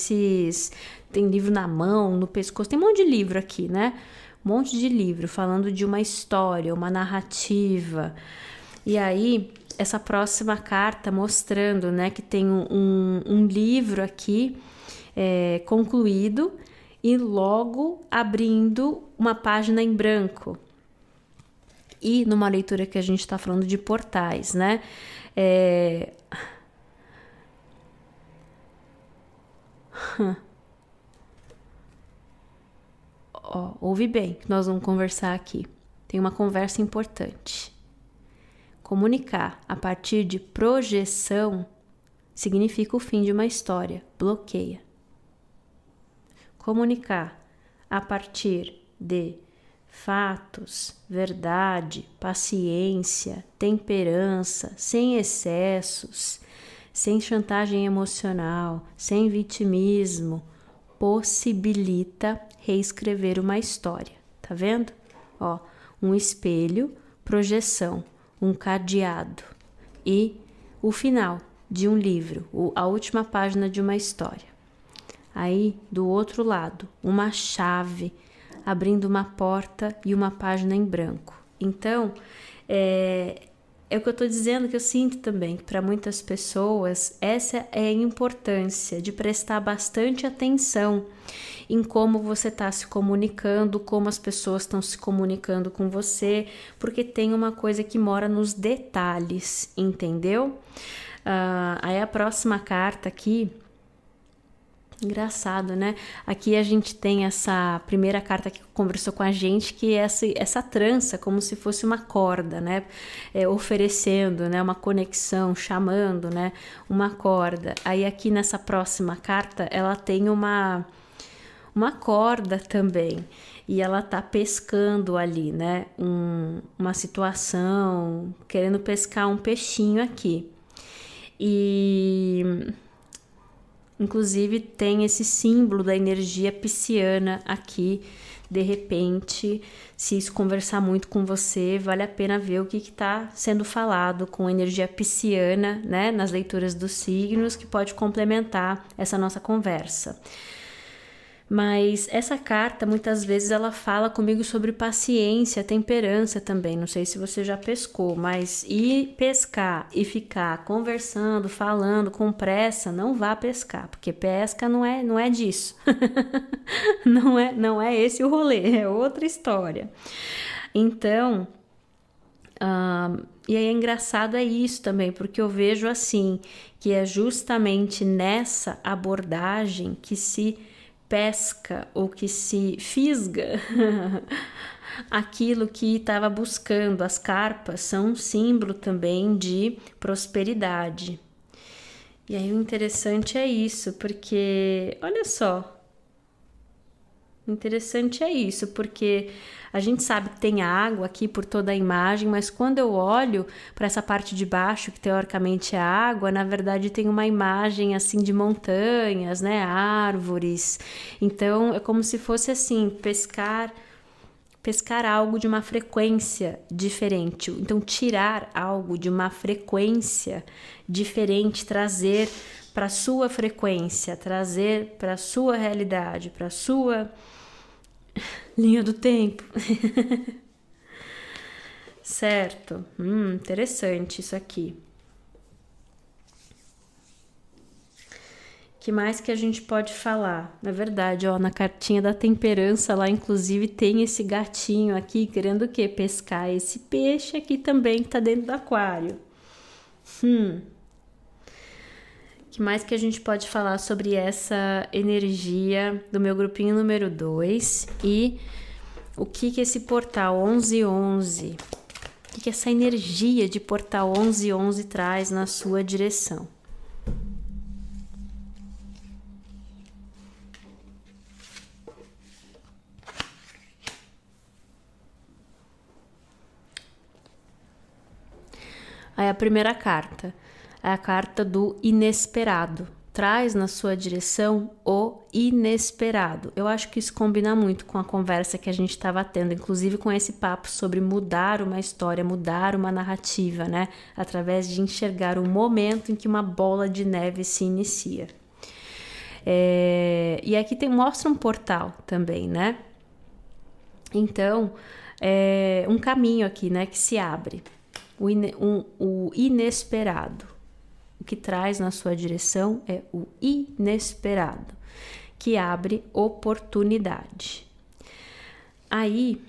Speaker 1: livro na mão, no pescoço, tem um monte de livro aqui, né? Um monte de livro falando de uma história, uma narrativa. E aí essa próxima carta mostrando, né, que tem um livro aqui concluído e logo abrindo uma página em branco. E numa leitura que a gente está falando de portais, né? Ouve bem, que nós vamos conversar aqui. Tem uma conversa importante. Comunicar a partir de projeção significa o fim de uma história, bloqueia. Comunicar a partir de fatos, verdade, paciência, temperança, sem excessos, sem chantagem emocional, sem vitimismo, possibilita reescrever uma história. Tá vendo? Um espelho, projeção, um cadeado e o final de um livro, a última página de uma história. Aí, do outro lado, uma chave abrindo uma porta e uma página em branco. Então, é o que eu estou dizendo, que eu sinto também, que para muitas pessoas essa é a importância de prestar bastante atenção em como você está se comunicando, como as pessoas estão se comunicando com você, porque tem uma coisa que mora nos detalhes, entendeu? Aí a próxima carta aqui, engraçado, né? Aqui a gente tem essa primeira carta que conversou com a gente, que é essa trança, como se fosse uma corda, né? Oferecendo, né? Uma conexão, chamando, né? Uma corda. Aí aqui nessa próxima carta, ela tem uma corda também. E ela tá pescando ali, né? Uma situação, querendo pescar um peixinho aqui. E inclusive tem esse símbolo da energia pisciana aqui. De repente, se isso conversar muito com você, vale a pena ver o que está sendo falado com energia pisciana, né, nas leituras dos signos, que pode complementar essa nossa conversa. Mas essa carta, muitas vezes, ela fala comigo sobre paciência, temperança também. Não sei se você já pescou, mas ir pescar e ficar conversando, falando com pressa, não vá pescar, porque pesca não é disso. não é esse o rolê, é outra história. Então, e aí é engraçado isso também, porque eu vejo assim, que é justamente nessa abordagem que se pesca ou que se fisga aquilo que estava buscando. As carpas são um símbolo também de prosperidade. E aí o interessante é isso, porque, olha só, o interessante é isso, porque a gente sabe que tem água aqui por toda a imagem, mas quando eu olho para essa parte de baixo, que teoricamente é água, na verdade tem uma imagem assim de montanhas, né, árvores. Então é como se fosse assim, pescar algo de uma frequência diferente. Então, tirar algo de uma frequência diferente, trazer para sua frequência, trazer para sua realidade, para sua linha do tempo. Certo? Interessante isso aqui. Que mais que a gente pode falar? Na verdade, ó, na cartinha da temperança lá, inclusive, tem esse gatinho aqui querendo o quê? Pescar esse peixe aqui também que tá dentro do aquário. Que mais que a gente pode falar sobre essa energia do meu grupinho número 2 e o que esse portal 1111, o que essa energia de portal 1111 traz na sua direção? Aí a primeira carta é a carta do inesperado. Traz na sua direção o inesperado. Eu acho que isso combina muito com a conversa que a gente estava tendo, inclusive com esse papo sobre mudar uma história, mudar uma narrativa, né? Através de enxergar o momento em que uma bola de neve se inicia. E aqui mostra um portal também, né? Então, um caminho aqui, né, que se abre. O inesperado. O que traz na sua direção é o inesperado, que abre oportunidade. Aí,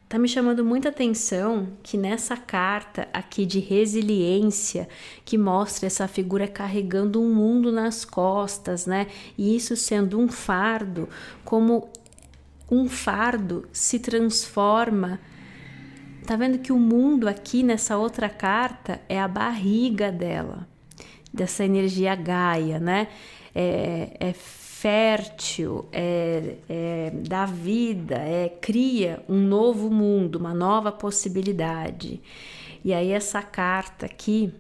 Speaker 1: tá me chamando muita atenção que nessa carta aqui de resiliência, que mostra essa figura carregando um mundo nas costas, né? E isso sendo um fardo, como um fardo se transforma. Tá vendo que o mundo aqui nessa outra carta é a barriga dela, dessa energia Gaia, né? É fértil, dá vida, cria um novo mundo, uma nova possibilidade. E aí essa carta aqui,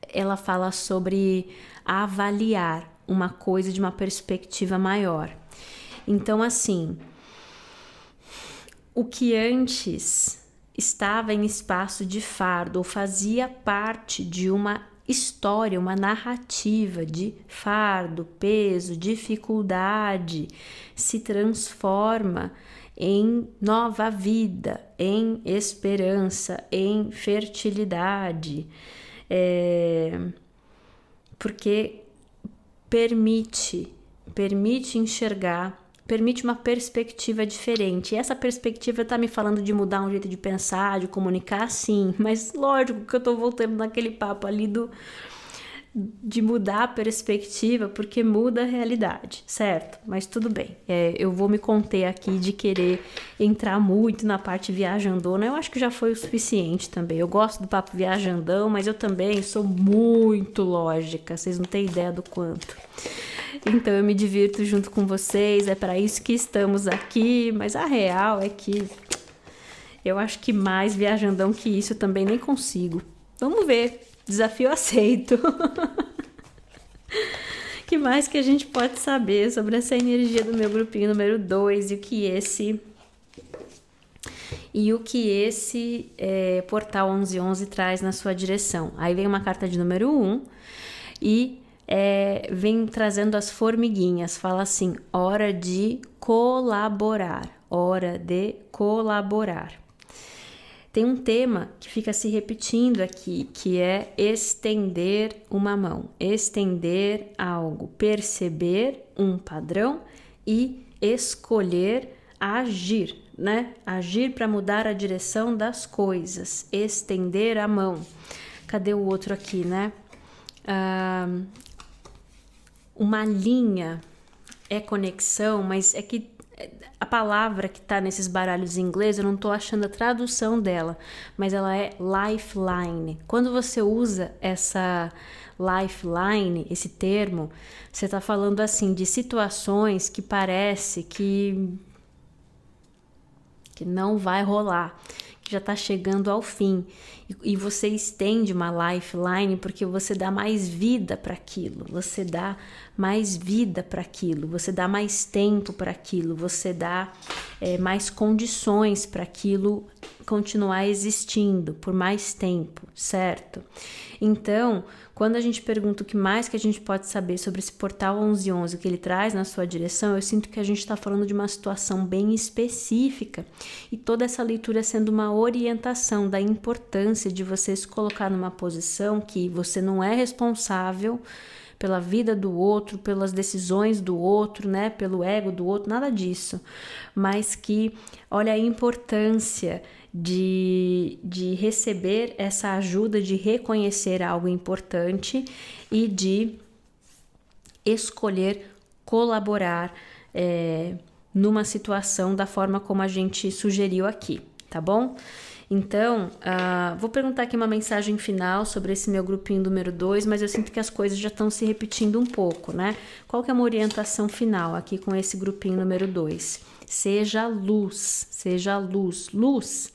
Speaker 1: ela fala sobre avaliar uma coisa de uma perspectiva maior. Então, assim, o que antes estava em espaço de fardo ou fazia parte de uma história, uma narrativa de fardo, peso, dificuldade, se transforma em nova vida, em esperança, em fertilidade, porque permite enxergar, permite uma perspectiva diferente. E essa perspectiva tá me falando de mudar um jeito de pensar, de comunicar, sim. Mas lógico que eu tô voltando naquele papo ali de mudar a perspectiva, porque muda a realidade, certo? Mas tudo bem. Eu vou me conter aqui de querer entrar muito na parte viajandona. Eu acho que já foi o suficiente também. Eu gosto do papo viajandão, mas eu também sou muito lógica. Vocês não têm ideia do quanto. Então eu me divirto junto com vocês, é para isso que estamos aqui, mas a real é que eu acho que mais viajandão que isso eu também nem consigo. Vamos ver, desafio aceito. Que mais que a gente pode saber sobre essa energia do meu grupinho número 2 e o que esse portal 1111 traz na sua direção. Aí vem uma carta de número 1 e vem trazendo as formiguinhas, fala assim, hora de colaborar, hora de colaborar. Tem um tema que fica se repetindo aqui, que é estender uma mão, estender algo, perceber um padrão e escolher agir, né? Agir para mudar a direção das coisas, estender a mão. Cadê o outro aqui, né? Uma linha é conexão, mas é que A palavra que tá nesses baralhos em inglês, eu não tô achando a tradução dela, mas ela é lifeline. Quando você usa essa lifeline, esse termo, você tá falando assim de situações que parece que não vai rolar, que já tá chegando ao fim. E você estende uma lifeline porque você dá mais vida para aquilo, você dá mais vida para aquilo, você dá mais tempo para aquilo, você dá mais condições para aquilo continuar existindo por mais tempo, certo? Então, quando a gente pergunta o que mais que a gente pode saber sobre esse portal 1111, o que ele traz na sua direção, eu sinto que a gente está falando de uma situação bem específica e toda essa leitura sendo uma orientação da importância de você se colocar numa posição que você não é responsável pela vida do outro, pelas decisões do outro, né, pelo ego do outro, nada disso, mas que olha a importância de receber essa ajuda, de reconhecer algo importante e de escolher colaborar numa situação da forma como a gente sugeriu aqui, tá bom? Então, vou perguntar aqui uma mensagem final sobre esse meu grupinho número 2, mas eu sinto que as coisas já estão se repetindo um pouco, né? Qual que é uma orientação final aqui com esse grupinho número 2? Seja luz, seja luz. Luz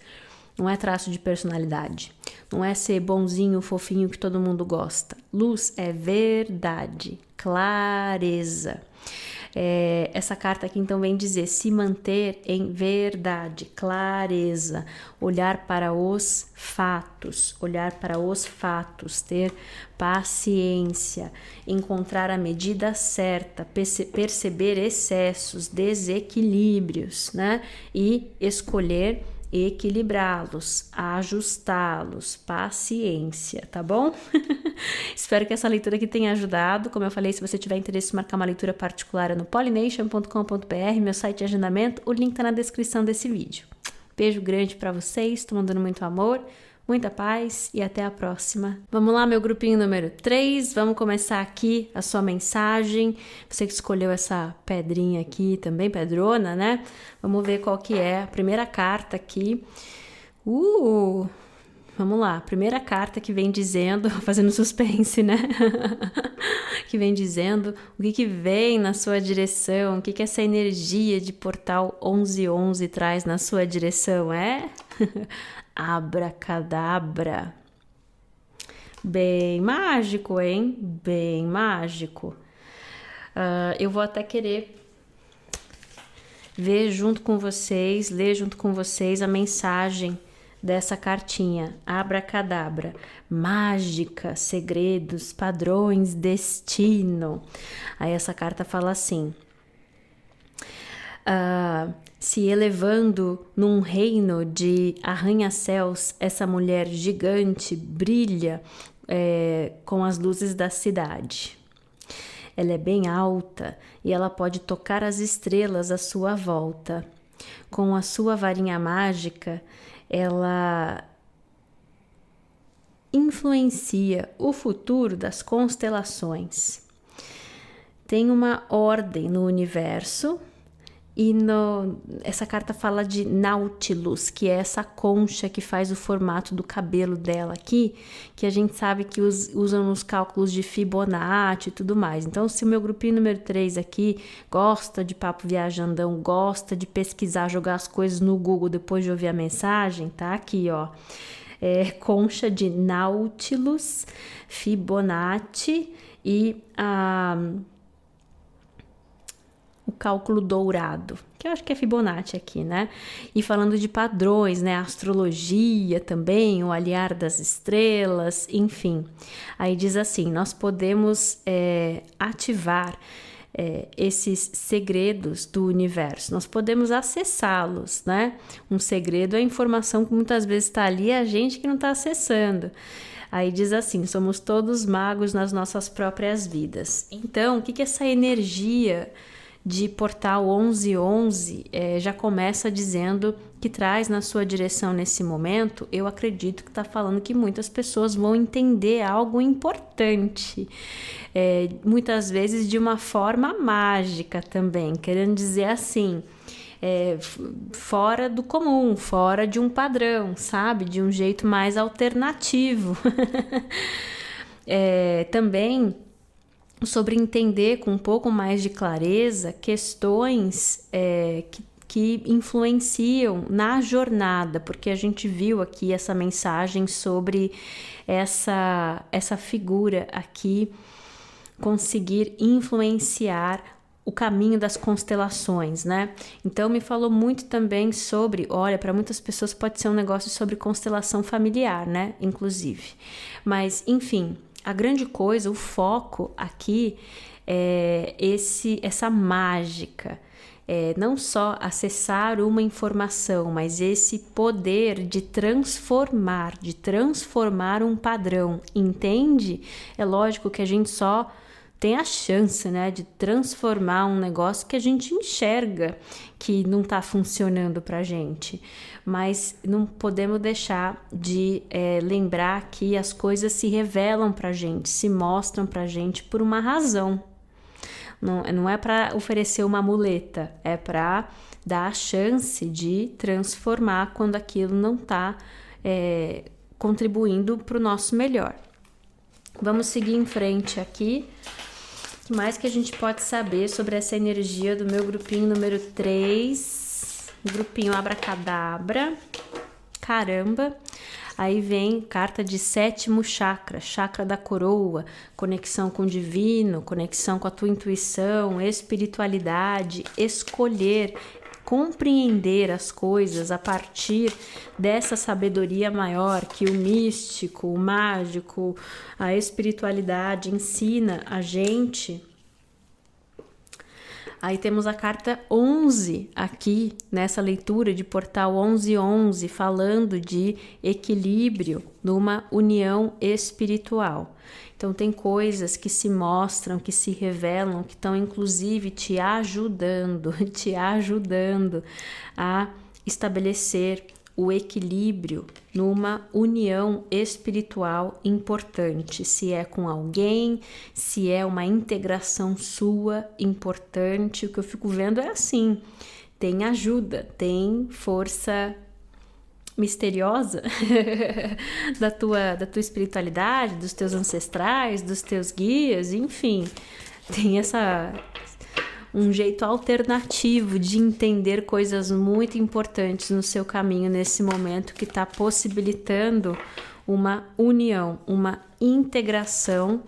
Speaker 1: não é traço de personalidade, não é ser bonzinho, fofinho que todo mundo gosta. Luz é verdade, clareza. Essa carta aqui então vem dizer se manter em verdade, clareza, olhar para os fatos, ter paciência, encontrar a medida certa, perceber excessos, desequilíbrios, né? E escolher equilibrá-los, ajustá-los, paciência, tá bom? Espero que essa leitura aqui tenha ajudado. Como eu falei, se você tiver interesse em marcar uma leitura particular é no pollination.com.br, meu site de agendamento, o link tá na descrição desse vídeo. Beijo grande para vocês, tô mandando muito amor, muita paz e até a próxima. Vamos lá, meu grupinho número 3, vamos começar aqui a sua mensagem. Você que escolheu essa pedrinha aqui também, pedrona, né? Vamos ver qual que é a primeira carta aqui. Vamos lá, primeira carta que vem dizendo, fazendo suspense, né? Que vem dizendo o que vem na sua direção, o que essa energia de portal 1111 traz na sua direção, Abracadabra. Bem mágico, hein? Bem mágico. Eu vou até querer ler junto com vocês a mensagem dessa cartinha. Abracadabra. Mágica, segredos, padrões, destino. Aí essa carta fala assim: se elevando num reino de arranha-céus, essa mulher gigante brilha com as luzes da cidade. Ela é bem alta e ela pode tocar as estrelas à sua volta. Com a sua varinha mágica, ela influencia o futuro das constelações. Tem uma ordem no universo. E essa carta fala de Nautilus, que é essa concha que faz o formato do cabelo dela aqui, que a gente sabe que usam nos cálculos de Fibonacci e tudo mais. Então, se o meu grupinho número 3 aqui gosta de papo viajandão, gosta de pesquisar, jogar as coisas no Google depois de ouvir a mensagem, tá aqui, ó. Concha de Nautilus, Fibonacci e o cálculo dourado, que eu acho que é Fibonacci aqui, né? E falando de padrões, né? Astrologia também, o alinhar das estrelas, enfim. Aí diz assim, nós podemos ativar esses segredos do universo, nós podemos acessá-los, né? Um segredo é a informação que muitas vezes está ali, é a gente que não está acessando. Aí diz assim, somos todos magos nas nossas próprias vidas. Então, o que essa energia de Portal 1111 já começa dizendo que traz na sua direção nesse momento. Eu acredito que está falando que muitas pessoas vão entender algo importante, muitas vezes de uma forma mágica também, querendo dizer assim, fora do comum, fora de um padrão, sabe? De um jeito mais alternativo. Também sobre entender com um pouco mais de clareza questões que influenciam na jornada, porque a gente viu aqui essa mensagem sobre essa figura aqui conseguir influenciar o caminho das constelações, né? Então me falou muito também sobre, olha, para muitas pessoas pode ser um negócio sobre constelação familiar, né? Inclusive. Mas, enfim, a grande coisa, o foco aqui é essa mágica. Não só acessar uma informação, mas esse poder de transformar um padrão, entende? É lógico que a gente só tem a chance, né, de transformar um negócio que a gente enxerga que não está funcionando para a gente, mas não podemos deixar de lembrar que as coisas se revelam para a gente, se mostram para a gente por uma razão. Não é para oferecer uma muleta, é para dar a chance de transformar quando aquilo não está contribuindo para o nosso melhor. Vamos seguir em frente aqui. O que mais que a gente pode saber sobre essa energia do meu grupinho número 3? Grupinho Abracadabra. Caramba! Aí vem carta de 7º chakra, chakra da coroa, conexão com o divino, conexão com a tua intuição, espiritualidade, escolher, compreender as coisas a partir dessa sabedoria maior que o místico, o mágico, a espiritualidade ensina a gente. Aí temos a carta 11 aqui, nessa leitura de Portal 1111, falando de equilíbrio numa união espiritual. Então tem coisas que se mostram, que se revelam, que estão inclusive te ajudando a estabelecer o equilíbrio numa união espiritual importante, se é com alguém, se é uma integração sua importante. O que eu fico vendo é assim, tem ajuda, tem força misteriosa da tua espiritualidade, dos teus ancestrais, dos teus guias, enfim, tem um jeito alternativo de entender coisas muito importantes no seu caminho nesse momento, que está possibilitando uma união, uma integração,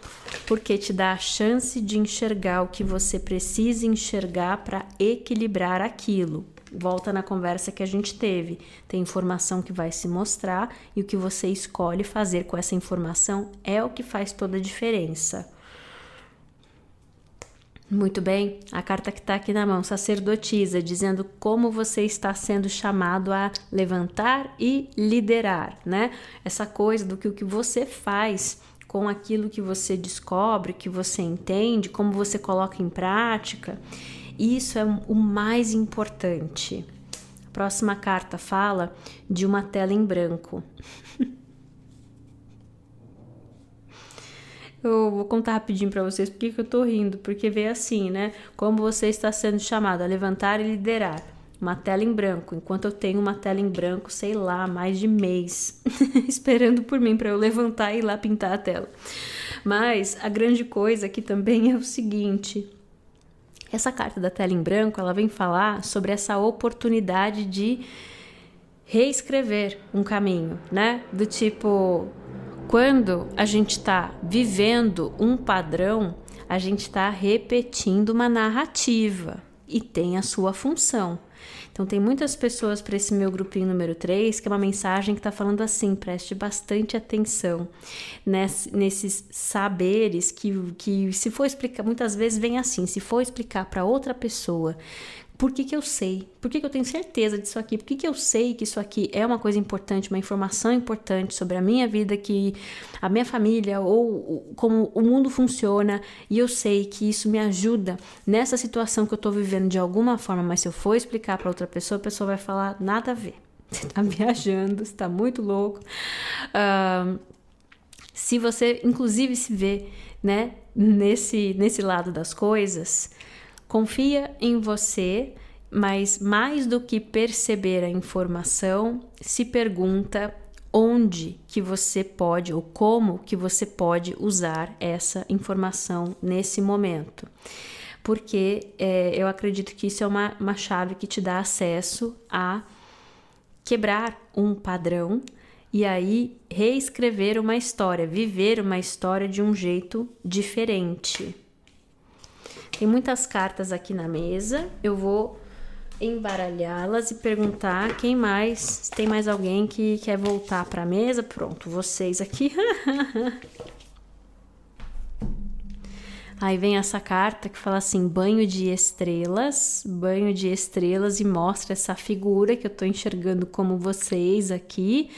Speaker 1: porque te dá a chance de enxergar o que você precisa enxergar para equilibrar aquilo. Volta na conversa que a gente teve. Tem informação que vai se mostrar e o que você escolhe fazer com essa informação é o que faz toda a diferença. Muito bem, a carta que está aqui na mão, sacerdotisa, dizendo como você está sendo chamado a levantar e liderar, né? Essa coisa do que o que você faz com aquilo que você descobre, que você entende, como você coloca em prática, isso é o mais importante. A próxima carta fala de uma tela em branco. Eu vou contar rapidinho para vocês porque que eu tô rindo, porque veio assim, né? Como você está sendo chamado a levantar e liderar. Uma tela em branco, enquanto eu tenho uma tela em branco, sei lá, mais de mês, esperando por mim para eu levantar e ir lá pintar a tela. Mas a grande coisa aqui também é o seguinte: essa carta da tela em branco, ela vem falar sobre essa oportunidade de reescrever um caminho, né? Do tipo, quando a gente está vivendo um padrão, a gente está repetindo uma narrativa e tem a sua função. Então tem muitas pessoas para esse meu grupinho número 3, que é uma mensagem que está falando assim, preste bastante atenção nesses saberes que se for explicar, muitas vezes vem assim, se for explicar para outra pessoa Por que eu sei? Por que eu tenho certeza disso aqui? Por que eu sei que isso aqui é uma coisa importante, uma informação importante sobre a minha vida, que a minha família ou como o mundo funciona, e eu sei que isso me ajuda nessa situação que eu tô vivendo de alguma forma, mas se eu for explicar para outra pessoa, a pessoa vai falar nada a ver. Você tá viajando, você tá muito louco. Se você, inclusive, se vê, né, nesse lado das coisas, confia em você, mas mais do que perceber a informação, se pergunta onde que você pode ou como que você pode usar essa informação nesse momento. Porque eu acredito que isso é uma chave que te dá acesso a quebrar um padrão e aí reescrever uma história, viver uma história de um jeito diferente. Tem muitas cartas aqui na mesa, eu vou embaralhá-las e perguntar quem mais, se tem mais alguém que quer voltar para a mesa. Pronto, vocês aqui. Aí vem essa carta que fala assim, banho de estrelas, e mostra essa figura que eu tô enxergando como vocês aqui,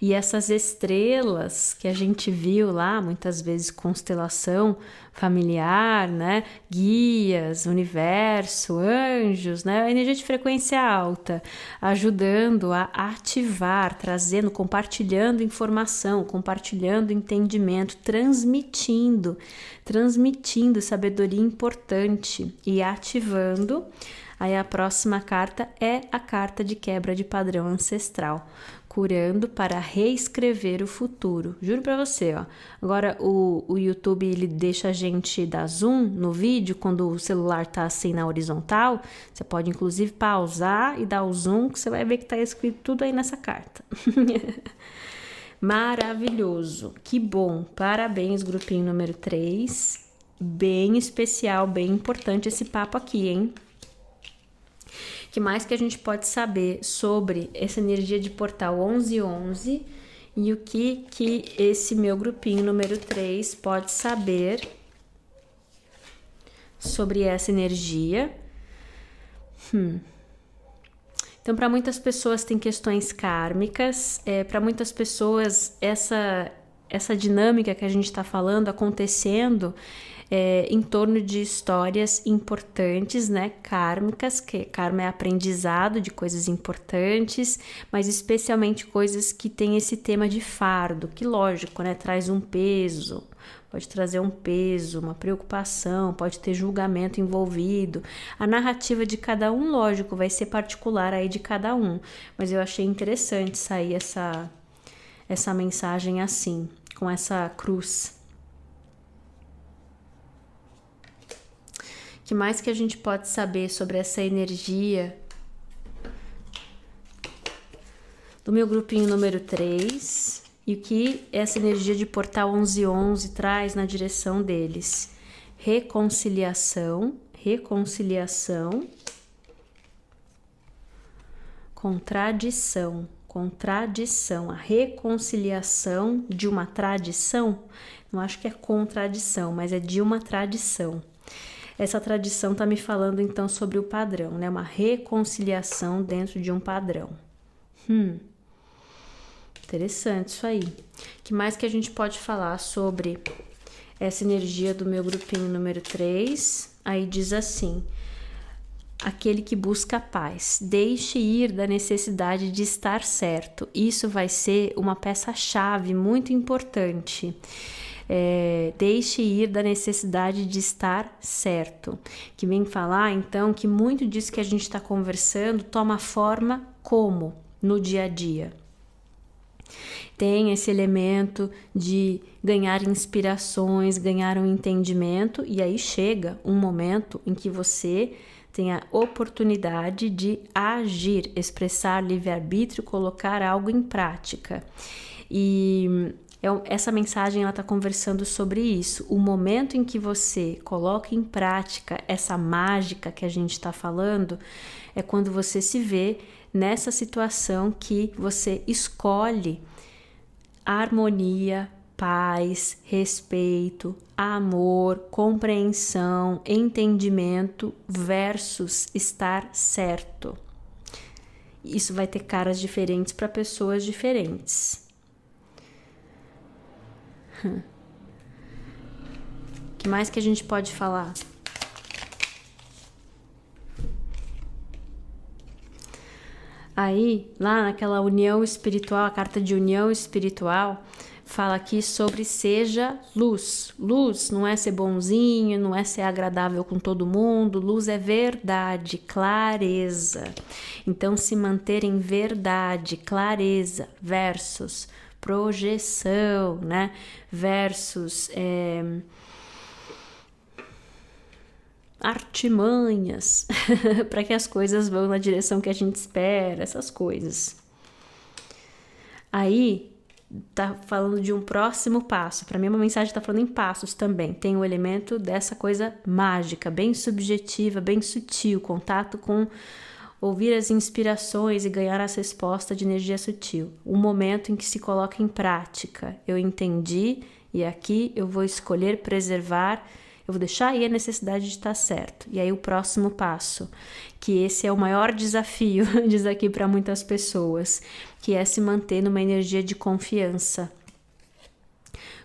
Speaker 1: e essas estrelas que a gente viu lá, muitas vezes constelação familiar, né, guias, universo, anjos, né, energia de frequência alta, ajudando a ativar, trazendo, compartilhando informação, compartilhando entendimento, transmitindo sabedoria importante e ativando. Aí a próxima carta é a carta de quebra de padrão ancestral, curando para reescrever o futuro. Juro pra você, ó. Agora o YouTube, ele deixa a gente dar zoom no vídeo quando o celular tá assim na horizontal. Você pode inclusive pausar e dar o zoom, que você vai ver que tá escrito tudo aí nessa carta. Maravilhoso, que bom, parabéns, grupinho número 3, bem especial, bem importante esse papo aqui, hein? Que mais que a gente pode saber sobre essa energia de portal 1111 e o que esse meu grupinho número 3 pode saber sobre essa energia? Então, para muitas pessoas tem questões kármicas, para muitas pessoas essa dinâmica que a gente está falando acontecendo em torno de histórias importantes, né, kármicas, que karma é aprendizado de coisas importantes, mas especialmente coisas que têm esse tema de fardo, que lógico, né, traz um peso. Pode trazer um peso, uma preocupação, pode ter julgamento envolvido. A narrativa de cada um, lógico, vai ser particular aí de cada um. Mas eu achei interessante sair essa mensagem assim, com essa cruz. O que mais que a gente pode saber sobre essa energia do meu grupinho número 3? E o que essa energia de portal 1111 traz na direção deles? Reconciliação, contradição, a reconciliação de uma tradição. Não acho que é contradição, mas é de uma tradição. Essa tradição está me falando então sobre o padrão, né? Uma reconciliação dentro de um padrão. Interessante isso aí. O que mais que a gente pode falar sobre essa energia do meu grupinho número 3? Aí diz assim: aquele que busca paz, deixe ir da necessidade de estar certo. Isso vai ser uma peça-chave muito importante. Deixe ir da necessidade de estar certo. Que vem falar, então, que muito disso que a gente está conversando toma forma como? No dia a dia. Tem esse elemento de ganhar inspirações, ganhar um entendimento, e aí chega um momento em que você tem a oportunidade de agir, expressar livre-arbítrio, colocar algo em prática. E essa mensagem ela está conversando sobre isso. O momento em que você coloca em prática essa mágica que a gente está falando é quando você se vê nessa situação que você escolhe harmonia, paz, respeito, amor, compreensão, entendimento versus estar certo. Isso vai ter caras diferentes para pessoas diferentes. O que mais que a gente pode falar? Aí, lá naquela união espiritual, a carta de união espiritual, fala aqui sobre seja luz. Luz não é ser bonzinho, não é ser agradável com todo mundo. Luz é verdade, clareza. Então, se manter em verdade, clareza versus projeção, né? Versus artimanhas para que as coisas vão na direção que a gente espera, essas coisas. Aí tá falando de um próximo passo. Para mim, uma mensagem tá falando em passos também. Tem o elemento dessa coisa mágica, bem subjetiva, bem sutil, contato com ouvir as inspirações e ganhar as respostas de energia sutil. O momento em que se coloca em prática. Eu entendi e aqui eu vou escolher preservar. Eu vou deixar aí a necessidade de estar certo. E aí o próximo passo, que esse é o maior desafio, diz aqui para muitas pessoas, que é se manter numa energia de confiança.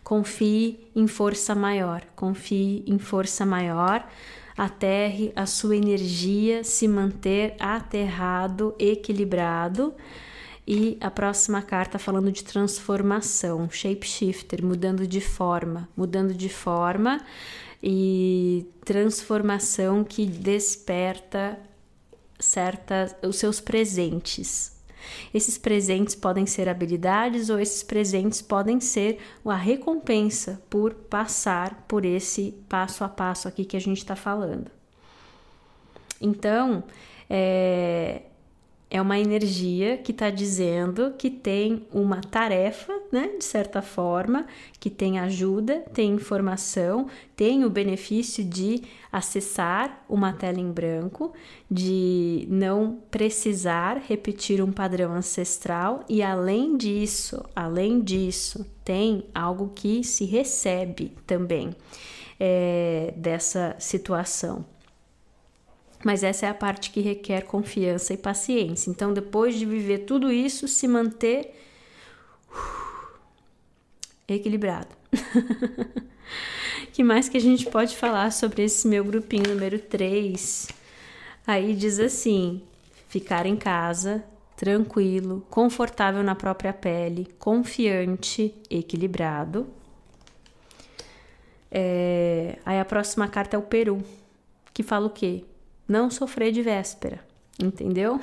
Speaker 1: Confie em força maior, confie em força maior, aterre a sua energia, se manter aterrado, equilibrado. E a próxima carta falando de transformação, shapeshifter, mudando de forma e transformação que desperta os seus presentes. Esses presentes podem ser habilidades ou esses presentes podem ser a recompensa por passar por esse passo a passo aqui que a gente está falando. Então, é uma energia que está dizendo que tem uma tarefa, né, de certa forma, que tem ajuda, tem informação, tem o benefício de acessar uma tela em branco, de não precisar repetir um padrão ancestral e além disso, tem algo que se recebe também dessa situação. Mas essa é a parte que requer confiança e paciência. Então, depois de viver tudo isso, se manter equilibrado. Que mais que a gente pode falar sobre esse meu grupinho número 3? Aí diz assim: ficar em casa, tranquilo, confortável na própria pele, confiante, equilibrado. Aí a próxima carta é o Peru, que fala o quê? Não sofrer de véspera, entendeu?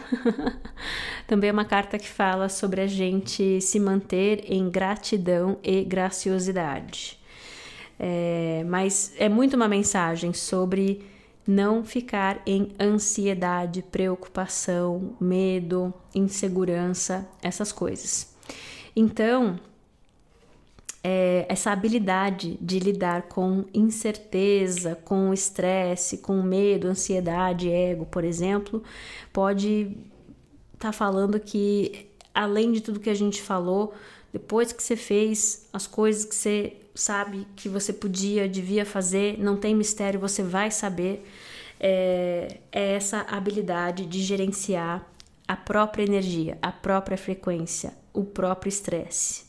Speaker 1: Também é uma carta que fala sobre a gente se manter em gratidão e graciosidade. Mas é muito uma mensagem sobre não ficar em ansiedade, preocupação, medo, insegurança, essas coisas. Então, essa habilidade de lidar com incerteza, com estresse, com medo, ansiedade, ego, por exemplo, pode estar falando que, além de tudo que a gente falou, depois que você fez as coisas que você sabe que você devia fazer, não tem mistério, você vai saber, é essa habilidade de gerenciar a própria energia, a própria frequência, o próprio estresse.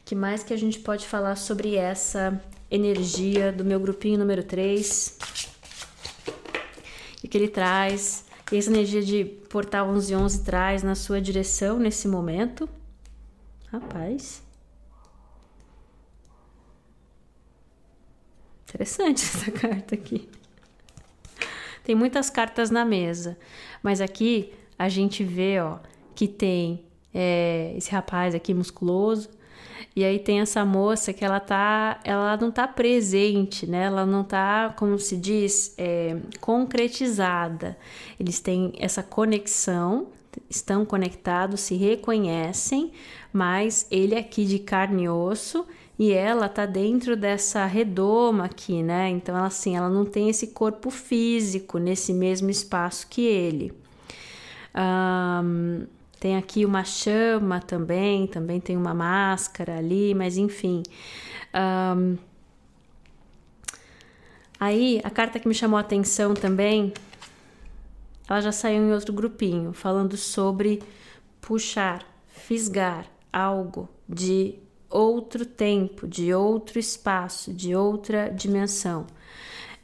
Speaker 1: Que mais que a gente pode falar sobre essa energia do meu grupinho número 3? E que ele traz, e essa energia de portal 1111 traz na sua direção nesse momento. Rapaz. Interessante essa carta aqui. Tem muitas cartas na mesa, mas aqui a gente vê, que tem esse rapaz aqui musculoso. E aí tem essa moça que ela não tá presente, né? Ela não tá, como se diz, concretizada. Eles têm essa conexão, estão conectados, se reconhecem, mas ele aqui de carne e osso e ela tá dentro dessa redoma aqui, né? Então, ela não tem esse corpo físico nesse mesmo espaço que ele. Tem aqui uma chama também tem uma máscara ali, mas enfim. Aí, a carta que me chamou a atenção também, ela já saiu em outro grupinho, falando sobre puxar, fisgar algo de outro tempo, de outro espaço, de outra dimensão.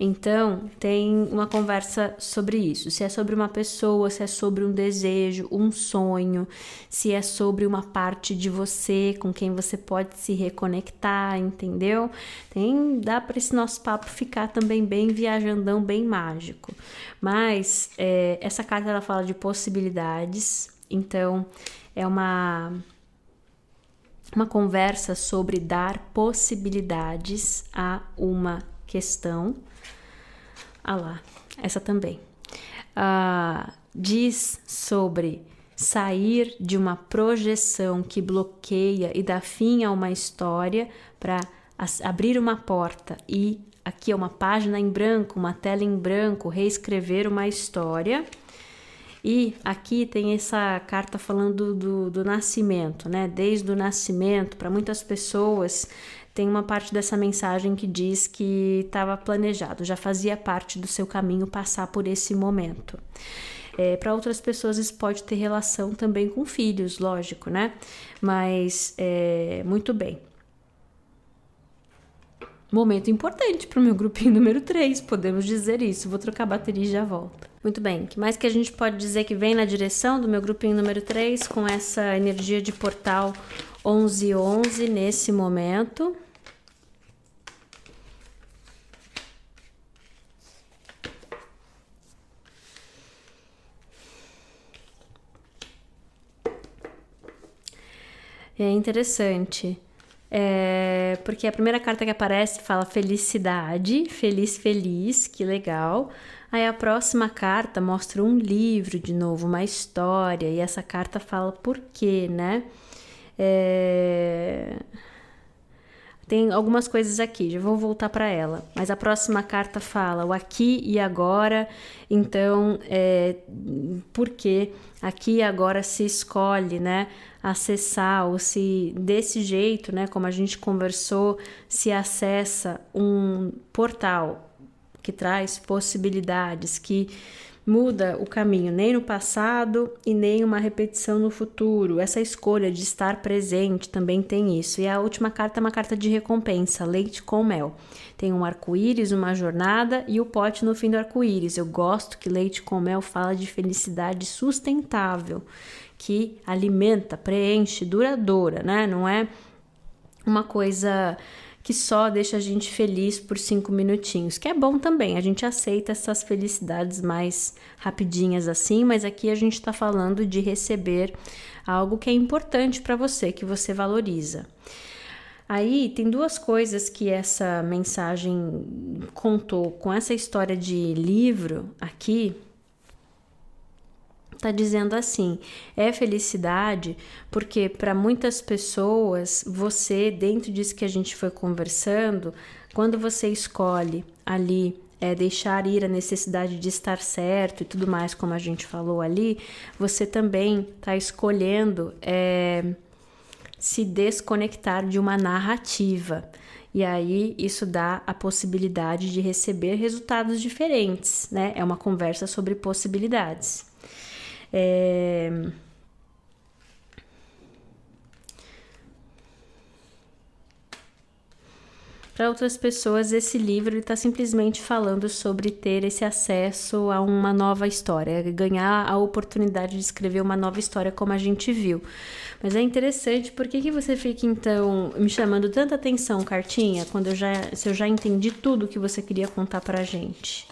Speaker 1: Então, tem uma conversa sobre isso. Se é sobre uma pessoa, se é sobre um desejo, um sonho, se é sobre uma parte de você com quem você pode se reconectar, entendeu? Dá para esse nosso papo ficar também bem viajandão, bem mágico. Mas essa carta ela fala de possibilidades, então é uma conversa sobre dar possibilidades a uma questão. Lá, essa também. Diz sobre sair de uma projeção que bloqueia e dá fim a uma história para abrir uma porta e aqui é uma página em branco, uma tela em branco, reescrever uma história. E aqui tem essa carta falando do nascimento, né? Desde o nascimento, para muitas pessoas tem uma parte dessa mensagem que diz que estava planejado, já fazia parte do seu caminho passar por esse momento. Para outras pessoas isso pode ter relação também com filhos, lógico, né? Mas muito bem. Momento importante para o meu grupinho número 3, podemos dizer isso. Vou trocar a bateria e já volto. Muito bem, o que mais que a gente pode dizer que vem na direção do meu grupinho número 3 com essa energia de portal 1111 nesse momento? É interessante. Porque a primeira carta que aparece fala felicidade, feliz, que legal. Aí a próxima carta mostra um livro de novo, uma história, e essa carta fala por quê, né? Tem algumas coisas aqui, já vou voltar para ela. Mas a próxima carta fala o aqui e agora, então, porque aqui e agora se escolhe, né? Acessar, ou se desse jeito, né? Como a gente conversou, se acessa um portal que traz possibilidades, que muda o caminho nem no passado e nem uma repetição no futuro. Essa escolha de estar presente também tem isso. E a última carta é uma carta de recompensa, leite com mel. Tem um arco-íris, uma jornada e o pote no fim do arco-íris. Eu gosto que leite com mel fala de felicidade sustentável, que alimenta, preenche, duradoura, né? Não é uma coisa que só deixa a gente feliz por 5 minutinhos, que é bom também, a gente aceita essas felicidades mais rapidinhas assim, mas aqui a gente está falando de receber algo que é importante para você, que você valoriza. Aí tem duas coisas que essa mensagem contou com essa história de livro aqui. Tá dizendo assim, é felicidade porque para muitas pessoas, você, dentro disso que a gente foi conversando, quando você escolhe ali deixar ir a necessidade de estar certo e tudo mais, como a gente falou ali, você também tá escolhendo se desconectar de uma narrativa. E aí isso dá a possibilidade de receber resultados diferentes, né? É uma conversa sobre possibilidades. Para outras pessoas, esse livro está simplesmente falando sobre ter esse acesso a uma nova história, ganhar a oportunidade de escrever uma nova história como a gente viu. Mas é interessante, por que você fica então me chamando tanta atenção, cartinha, se eu já entendi tudo que você queria contar pra gente?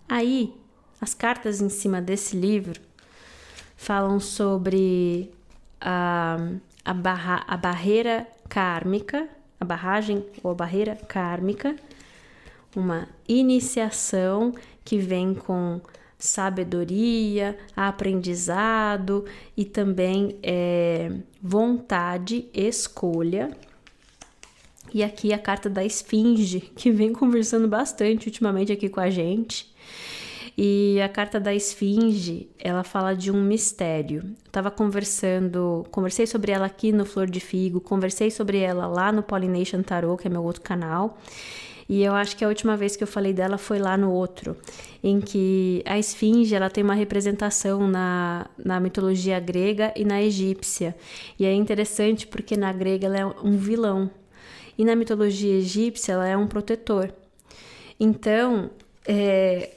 Speaker 1: Aí, as cartas em cima desse livro falam sobre a barreira kármica, a barragem ou a barreira kármica, uma iniciação que vem com sabedoria, aprendizado e também vontade, escolha. E aqui a carta da Esfinge, que vem conversando bastante ultimamente aqui com a gente. E a carta da Esfinge, ela fala de um mistério. Eu conversei sobre ela aqui no Flor de Figo, conversei sobre ela lá no Pollination Tarot, que é meu outro canal. E eu acho que a última vez que eu falei dela foi lá no outro, em que a Esfinge, ela tem uma representação na mitologia grega e na egípcia. E é interessante porque na grega ela é um vilão. E na mitologia egípcia ela é um protetor. Então,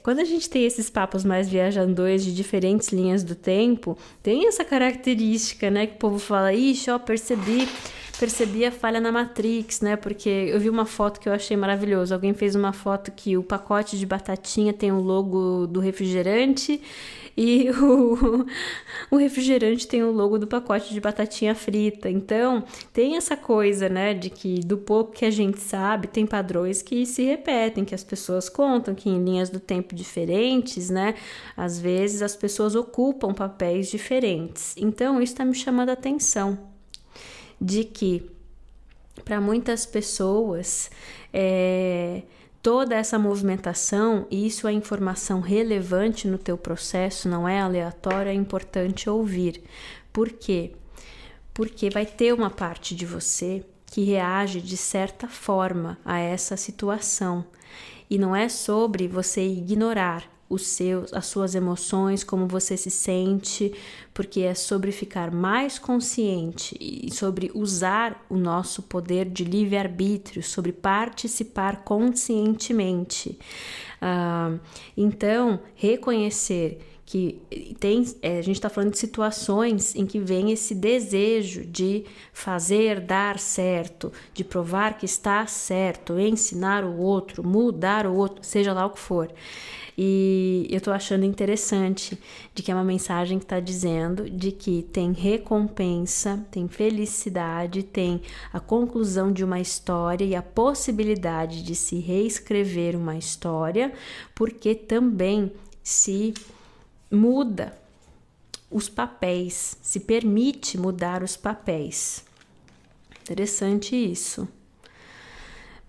Speaker 1: quando a gente tem esses papos mais viajandões de diferentes linhas do tempo, tem essa característica, né? Que o povo fala, ixi, ó, percebi a falha na Matrix, né? Porque eu vi uma foto que eu achei maravilhoso. Alguém fez uma foto que o pacote de batatinha tem o logo do refrigerante e o refrigerante tem o logo do pacote de batatinha frita. Então, tem essa coisa, né, de que do pouco que a gente sabe, tem padrões que se repetem, que as pessoas contam, que em linhas do tempo diferentes, né, às vezes as pessoas ocupam papéis diferentes. Então, isso está me chamando a atenção, de que para muitas pessoas toda essa movimentação, e isso é informação relevante no teu processo, não é aleatório, é importante ouvir. Por quê? Porque vai ter uma parte de você que reage de certa forma a essa situação. E não é sobre você ignorar as suas emoções, como você se sente, porque é sobre ficar mais consciente e sobre usar o nosso poder de livre-arbítrio, sobre participar conscientemente. Então, reconhecer que a gente está falando de situações em que vem esse desejo de fazer dar certo, de provar que está certo, ensinar o outro, mudar o outro, seja lá o que for. E eu tô achando interessante de que é uma mensagem que está dizendo de que tem recompensa, tem felicidade, tem a conclusão de uma história e a possibilidade de se reescrever uma história, porque também se muda os papéis, se permite mudar os papéis. Interessante isso.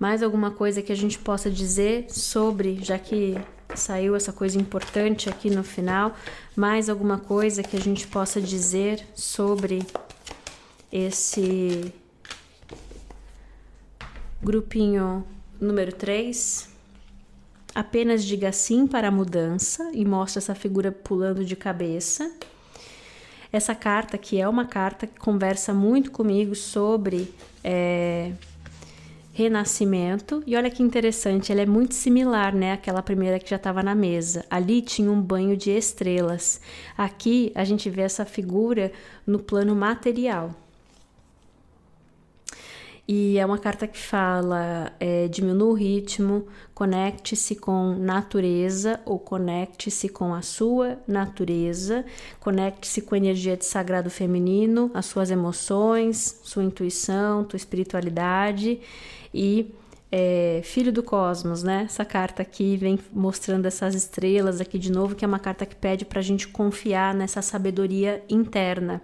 Speaker 1: Mais alguma coisa que a gente possa dizer sobre, já que saiu essa coisa importante aqui no final, mais alguma coisa que a gente possa dizer sobre esse grupinho número 3? Apenas diga sim para a mudança e mostra essa figura pulando de cabeça. Essa carta aqui é uma carta que conversa muito comigo sobre renascimento. E olha que interessante, ela é muito similar, né, àquela primeira que já estava na mesa. Ali tinha um banho de estrelas. Aqui a gente vê essa figura no plano material. E é uma carta que fala, diminua o ritmo, conecte-se com natureza ou conecte-se com a sua natureza, conecte-se com a energia de sagrado feminino, as suas emoções, sua intuição, tua espiritualidade e filho do cosmos, né? Essa carta aqui vem mostrando essas estrelas aqui de novo, que é uma carta que pede pra gente confiar nessa sabedoria interna.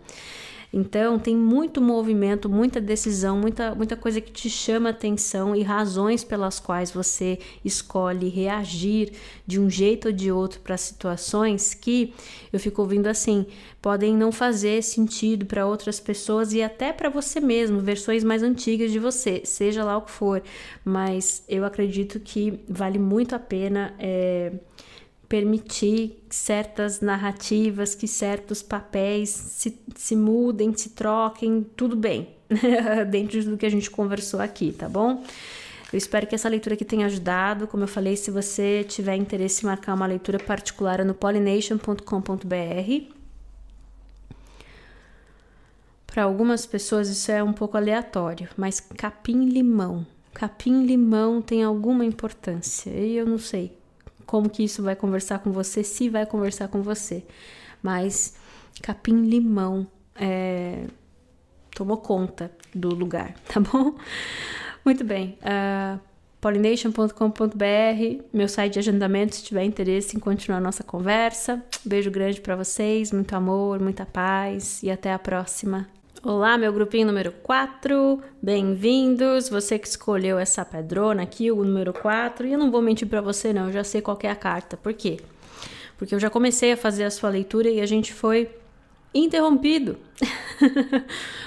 Speaker 1: Então, tem muito movimento, muita decisão, muita coisa que te chama atenção e razões pelas quais você escolhe reagir de um jeito ou de outro para situações que, eu fico ouvindo assim, podem não fazer sentido para outras pessoas e até para você mesmo, versões mais antigas de você, seja lá o que for. Mas eu acredito que vale muito a pena permitir certas narrativas, que certos papéis se mudem, se troquem, tudo bem, dentro do que a gente conversou aqui, tá bom? Eu espero que essa leitura aqui tenha ajudado. Como eu falei, se você tiver interesse em marcar uma leitura particular, é no pollination.com.br. Para algumas pessoas isso é um pouco aleatório, mas capim-limão tem alguma importância, e eu não sei como que isso vai conversar com você, se vai conversar com você. Mas capim-limão tomou conta do lugar, tá bom? Muito bem. pollination.com.br, meu site de agendamento, se tiver interesse em continuar a nossa conversa. Beijo grande para vocês, muito amor, muita paz e até a próxima. Olá, meu grupinho número 4, bem-vindos. Você que escolheu essa pedrona aqui, o número 4, e eu não vou mentir pra você não, eu já sei qual que é a carta. Por quê? Porque eu já comecei a fazer a sua leitura e a gente foi interrompido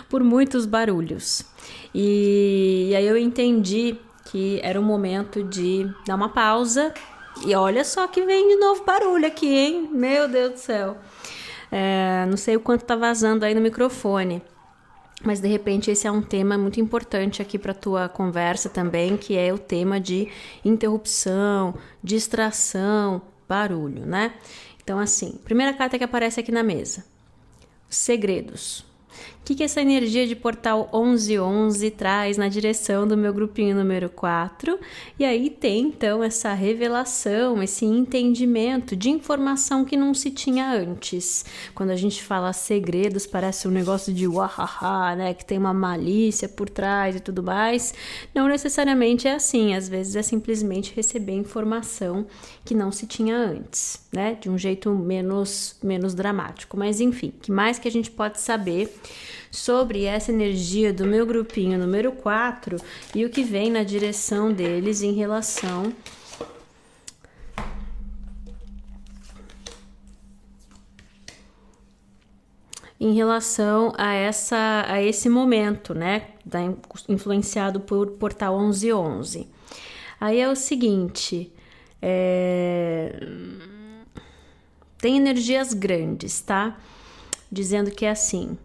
Speaker 1: por muitos barulhos. E aí eu entendi que era o momento de dar uma pausa. E olha só que vem de novo barulho aqui, hein? Meu Deus do céu. Não sei o quanto tá vazando aí no microfone. Mas de repente esse é um tema muito importante aqui para tua conversa também, que é o tema de interrupção, distração, barulho, né? Então assim, primeira carta que aparece aqui na mesa, segredos. O que essa energia de portal 1111 traz na direção do meu grupinho número 4? E aí tem, então, essa revelação, esse entendimento de informação que não se tinha antes. Quando a gente fala segredos, parece um negócio de uahaha, né? Que tem uma malícia por trás e tudo mais. Não necessariamente é assim. Às vezes é simplesmente receber informação que não se tinha antes, né? De um jeito menos dramático. Mas, enfim, o que mais que a gente pode saber sobre essa energia do meu grupinho número 4 e o que vem na direção deles em relação a esse momento, né, influenciado por portal 1111. Aí é o seguinte, tem energias grandes, tá? Dizendo que é assim,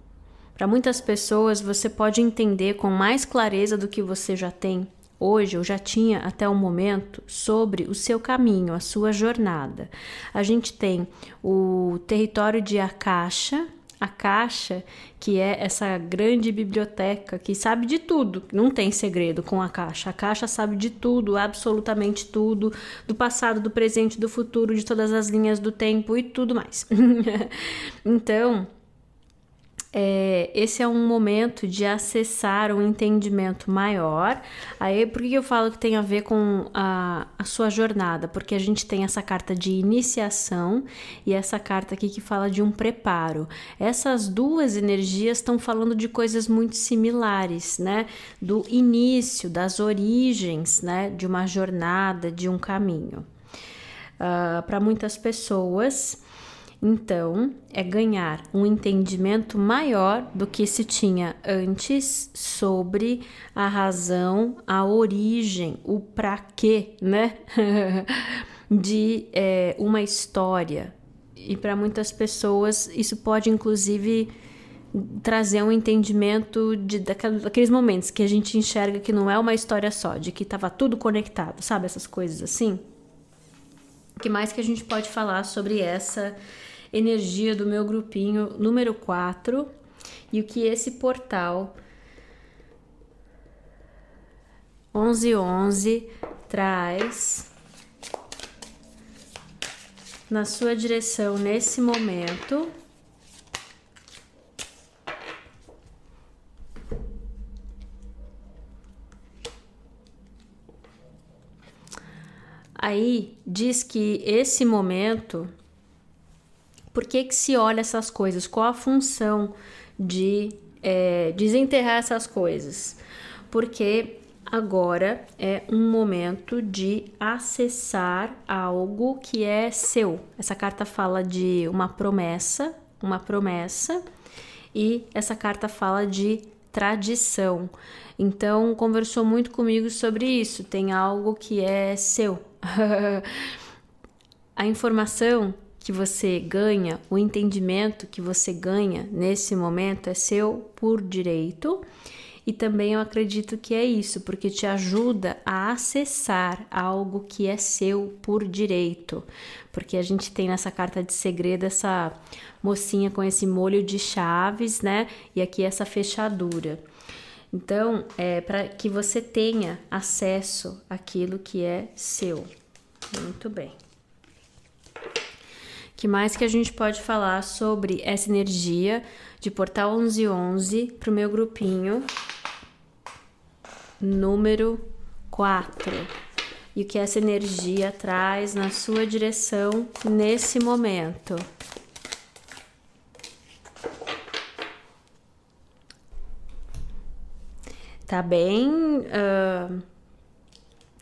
Speaker 1: para muitas pessoas você pode entender com mais clareza do que você já tem hoje, ou já tinha até o momento, sobre o seu caminho, a sua jornada. A gente tem o território de Akasha, que é essa grande biblioteca que sabe de tudo, não tem segredo com a Akasha. A Akasha sabe de tudo, absolutamente tudo, do passado, do presente, do futuro, de todas as linhas do tempo e tudo mais. Então, esse é um momento de acessar um entendimento maior. Aí, por que eu falo que tem a ver com a sua jornada? Porque a gente tem essa carta de iniciação e essa carta aqui que fala de um preparo. Essas duas energias estão falando de coisas muito similares, né? Do início, das origens, né? De uma jornada, de um caminho. Para muitas pessoas, então, é ganhar um entendimento maior do que se tinha antes sobre a razão, a origem, o pra quê, né? de uma história. E para muitas pessoas isso pode, inclusive, trazer um entendimento daqueles momentos que a gente enxerga que não é uma história só, de que estava tudo conectado, sabe? Essas coisas assim. O que mais que a gente pode falar sobre essa energia do meu grupinho número 4 e o que esse portal 1111 traz na sua direção nesse momento. Aí diz que esse momento, por que se olha essas coisas? Qual a função de desenterrar essas coisas? Porque agora é um momento de acessar algo que é seu. Essa carta fala de uma promessa, e essa carta fala de tradição. Então, conversou muito comigo sobre isso. Tem algo que é seu. A informação que você ganha, o entendimento que você ganha nesse momento é seu por direito. E também eu acredito que é isso, porque te ajuda a acessar algo que é seu por direito. Porque a gente tem nessa carta de segredo essa mocinha com esse molho de chaves, né? E aqui essa fechadura. Então, é para que você tenha acesso àquilo que é seu. Muito bem. O que mais que a gente pode falar sobre essa energia de portal 1111 para o meu grupinho número 4? E o que essa energia traz na sua direção nesse momento? tá bem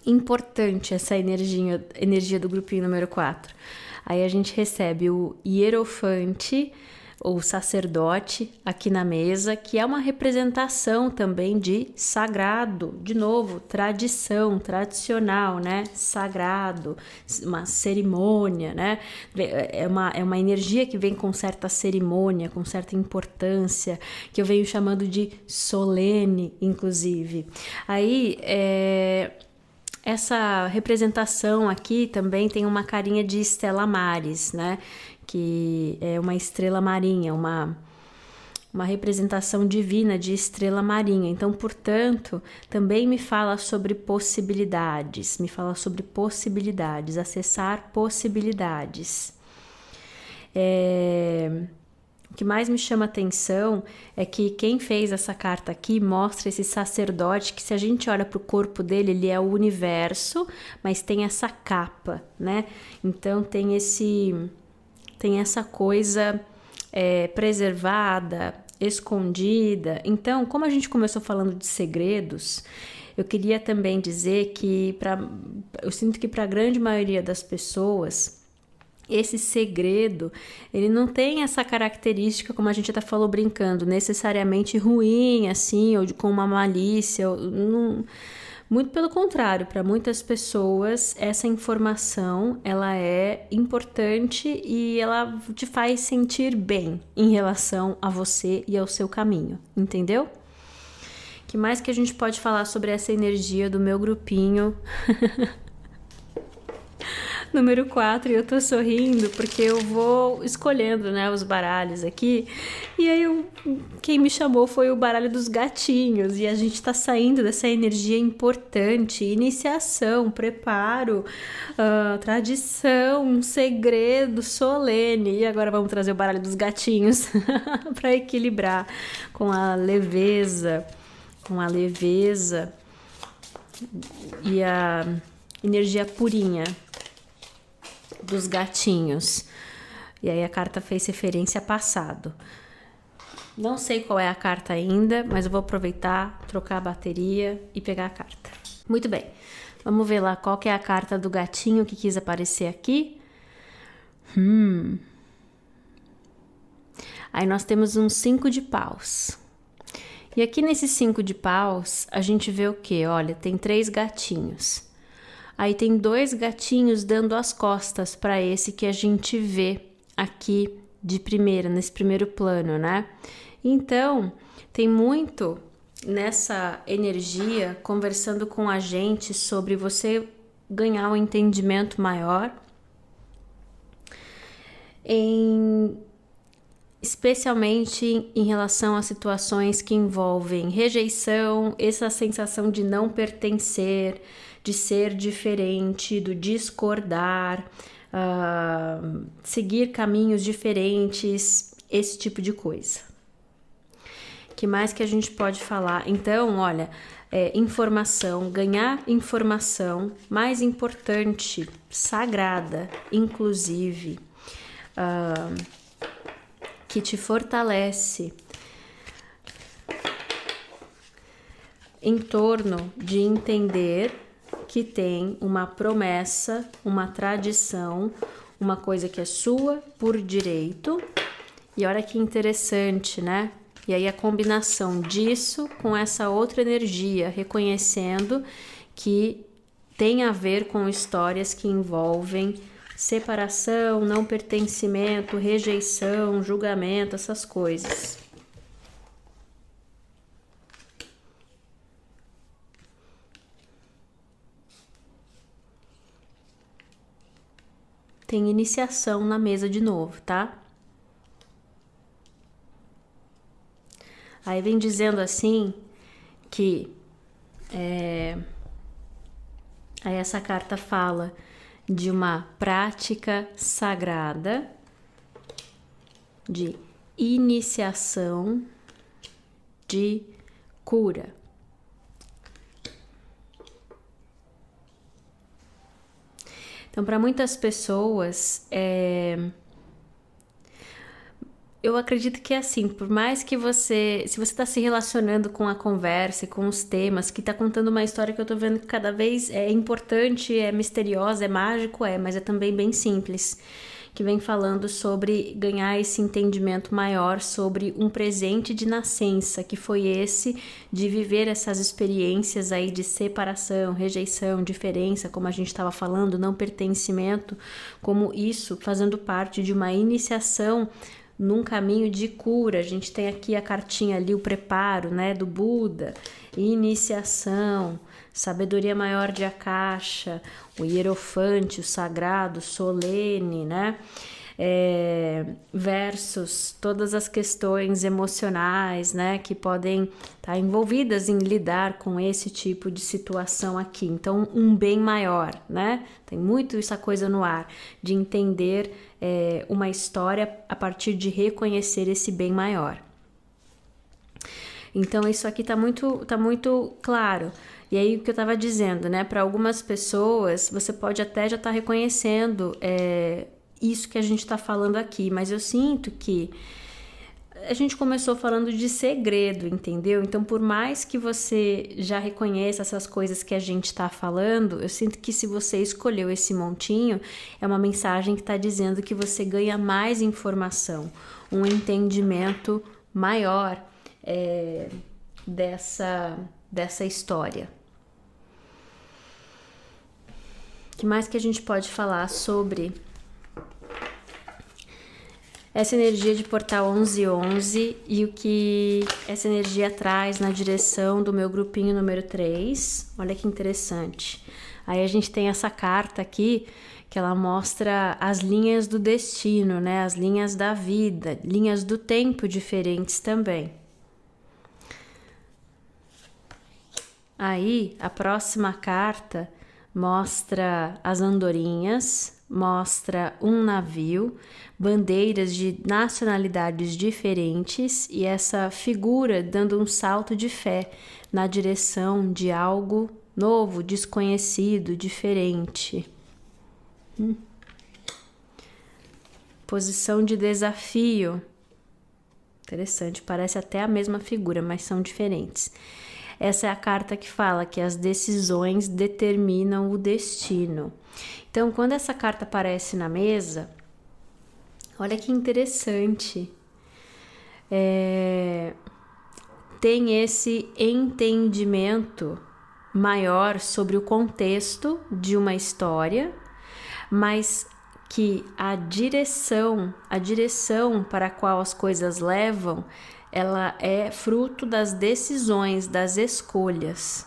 Speaker 1: importante essa energia do grupinho número 4. Aí a gente recebe o hierofante, ou sacerdote, aqui na mesa, que é uma representação também de sagrado, de novo, tradição, tradicional, né? Sagrado, uma cerimônia, né? É uma energia que vem com certa cerimônia, com certa importância, que eu venho chamando de solene, inclusive. Aí, essa representação aqui também tem uma carinha de Stella Maris, né? Que é uma estrela marinha, uma representação divina de estrela marinha. Então, portanto, também me fala sobre possibilidades, acessar possibilidades. O que mais me chama atenção é que quem fez essa carta aqui mostra esse sacerdote que, se a gente olha para o corpo dele, ele é o universo, mas tem essa capa, né? Então tem essa coisa preservada, escondida. Então, como a gente começou falando de segredos, eu queria também dizer que eu sinto que para a grande maioria das pessoas, esse segredo, ele não tem essa característica, como a gente até falou brincando, necessariamente ruim, assim, ou com uma malícia. Muito pelo contrário, para muitas pessoas, essa informação, ela é importante e ela te faz sentir bem em relação a você e ao seu caminho, entendeu? Que mais que a gente pode falar sobre essa energia do meu grupinho? Número 4, e eu tô sorrindo porque eu vou escolhendo, né, os baralhos aqui, e aí quem me chamou foi o baralho dos gatinhos, e a gente tá saindo dessa energia importante, iniciação, preparo, tradição, segredo, solene, e agora vamos trazer o baralho dos gatinhos para equilibrar com a leveza e a energia purinha dos gatinhos. E aí a carta fez referência a passado. Não sei qual é a carta ainda, mas eu vou aproveitar, trocar a bateria e pegar a carta. Muito bem, vamos ver lá qual que é a carta do gatinho que quis aparecer aqui. Aí nós temos um 5 de paus. E aqui nesse 5 de paus, a gente vê o quê? Olha, tem 3 gatinhos. Aí tem 2 gatinhos dando as costas para esse que a gente vê aqui de primeira, nesse primeiro plano, né? Então, tem muito nessa energia conversando com a gente sobre você ganhar um entendimento maior especialmente em relação a situações que envolvem rejeição, essa sensação de não pertencer, de ser diferente, do discordar, seguir caminhos diferentes, esse tipo de coisa. Que mais que a gente pode falar? Então, olha, informação, ganhar informação, mais importante, sagrada, inclusive, que te fortalece em torno de entender que tem uma promessa, uma tradição, uma coisa que é sua por direito. E olha que interessante, né? E aí a combinação disso com essa outra energia, reconhecendo que tem a ver com histórias que envolvem separação, não pertencimento, rejeição, julgamento, essas coisas. Tem iniciação na mesa de novo, tá? Aí vem dizendo assim que aí essa carta fala de uma prática sagrada de iniciação de cura. Então, para muitas pessoas, eu acredito que é assim, por mais que se você está se relacionando com a conversa e com os temas, que está contando uma história que eu tô vendo que cada vez é importante, é misteriosa, é mágico, mas é também bem simples, que vem falando sobre ganhar esse entendimento maior sobre um presente de nascença, que foi esse de viver essas experiências aí de separação, rejeição, diferença, como a gente estava falando, não pertencimento, como isso fazendo parte de uma iniciação num caminho de cura. A gente tem aqui a cartinha ali, o preparo, né, do Buda, iniciação, sabedoria maior de Akasha, o hierofante, o sagrado, solene, né, versus todas as questões emocionais, né, que podem estar envolvidas em lidar com esse tipo de situação aqui. Então, um bem maior, né, tem muito essa coisa no ar, de entender uma história a partir de reconhecer esse bem maior. Então, isso aqui tá muito claro. E aí, o que eu estava dizendo, né? Para algumas pessoas, você pode até já estar reconhecendo isso que a gente está falando aqui, mas eu sinto que a gente começou falando de segredo, entendeu? Então, por mais que você já reconheça essas coisas que a gente está falando, eu sinto que se você escolheu esse montinho, é uma mensagem que está dizendo que você ganha mais informação, um entendimento maior dessa história. O que mais que a gente pode falar sobre essa energia de portal 1111 e o que essa energia traz na direção do meu grupinho número 3. Olha que interessante. Aí a gente tem essa carta aqui que ela mostra as linhas do destino, né? As linhas da vida, linhas do tempo diferentes também. Aí a próxima carta mostra as andorinhas, mostra um navio, bandeiras de nacionalidades diferentes e essa figura dando um salto de fé na direção de algo novo, desconhecido, diferente. Posição de desafio. Interessante, parece até a mesma figura, mas são diferentes. Essa é a carta que fala que as decisões determinam o destino. Então, quando essa carta aparece na mesa, olha que interessante. Tem esse entendimento maior sobre o contexto de uma história, mas que a direção para a qual as coisas levam, ela é fruto das decisões, das escolhas.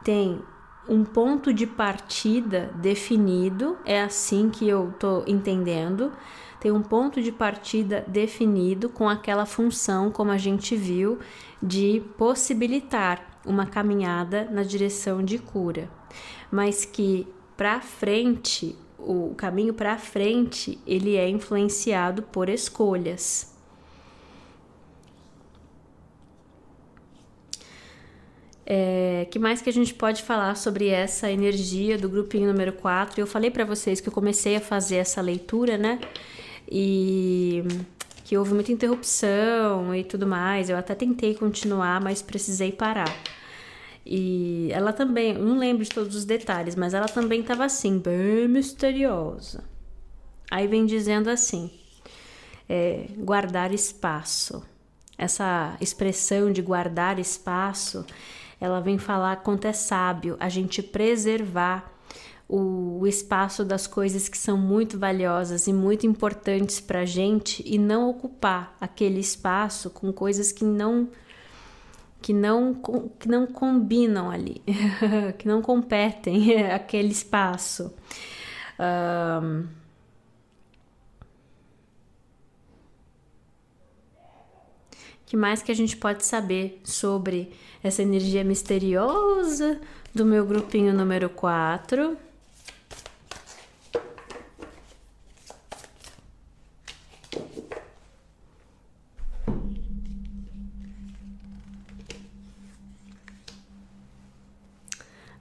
Speaker 1: Tem um ponto de partida definido, é assim que eu tô entendendo. Tem um ponto de partida definido com aquela função, como a gente viu, de possibilitar uma caminhada na direção de cura. Mas que para frente, o caminho para frente, ele é influenciado por escolhas. Que mais que a gente pode falar sobre essa energia do grupinho número 4? Eu falei para vocês que eu comecei a fazer essa leitura, né? E que houve muita interrupção e tudo mais. Eu até tentei continuar, mas precisei parar. E ela também, não lembro de todos os detalhes, mas ela também estava assim, bem misteriosa. Aí vem dizendo assim, guardar espaço. Essa expressão de guardar espaço, ela vem falar quanto é sábio a gente preservar o espaço das coisas que são muito valiosas e muito importantes para a gente e não ocupar aquele espaço com coisas que não combinam ali, que não competem aquele espaço. Que mais que a gente pode saber sobre essa energia misteriosa do meu grupinho número 4?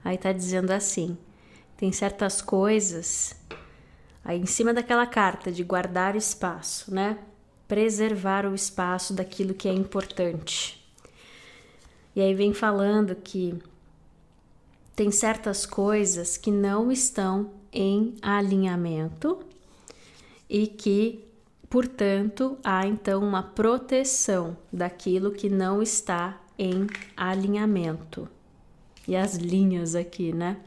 Speaker 1: Aí tá dizendo assim, tem certas coisas, aí em cima daquela carta de guardar espaço, né? preservar o espaço daquilo que é importante. E aí vem falando que tem certas coisas que não estão em alinhamento e que, portanto, há então uma proteção daquilo que não está em alinhamento. E as linhas aqui, né?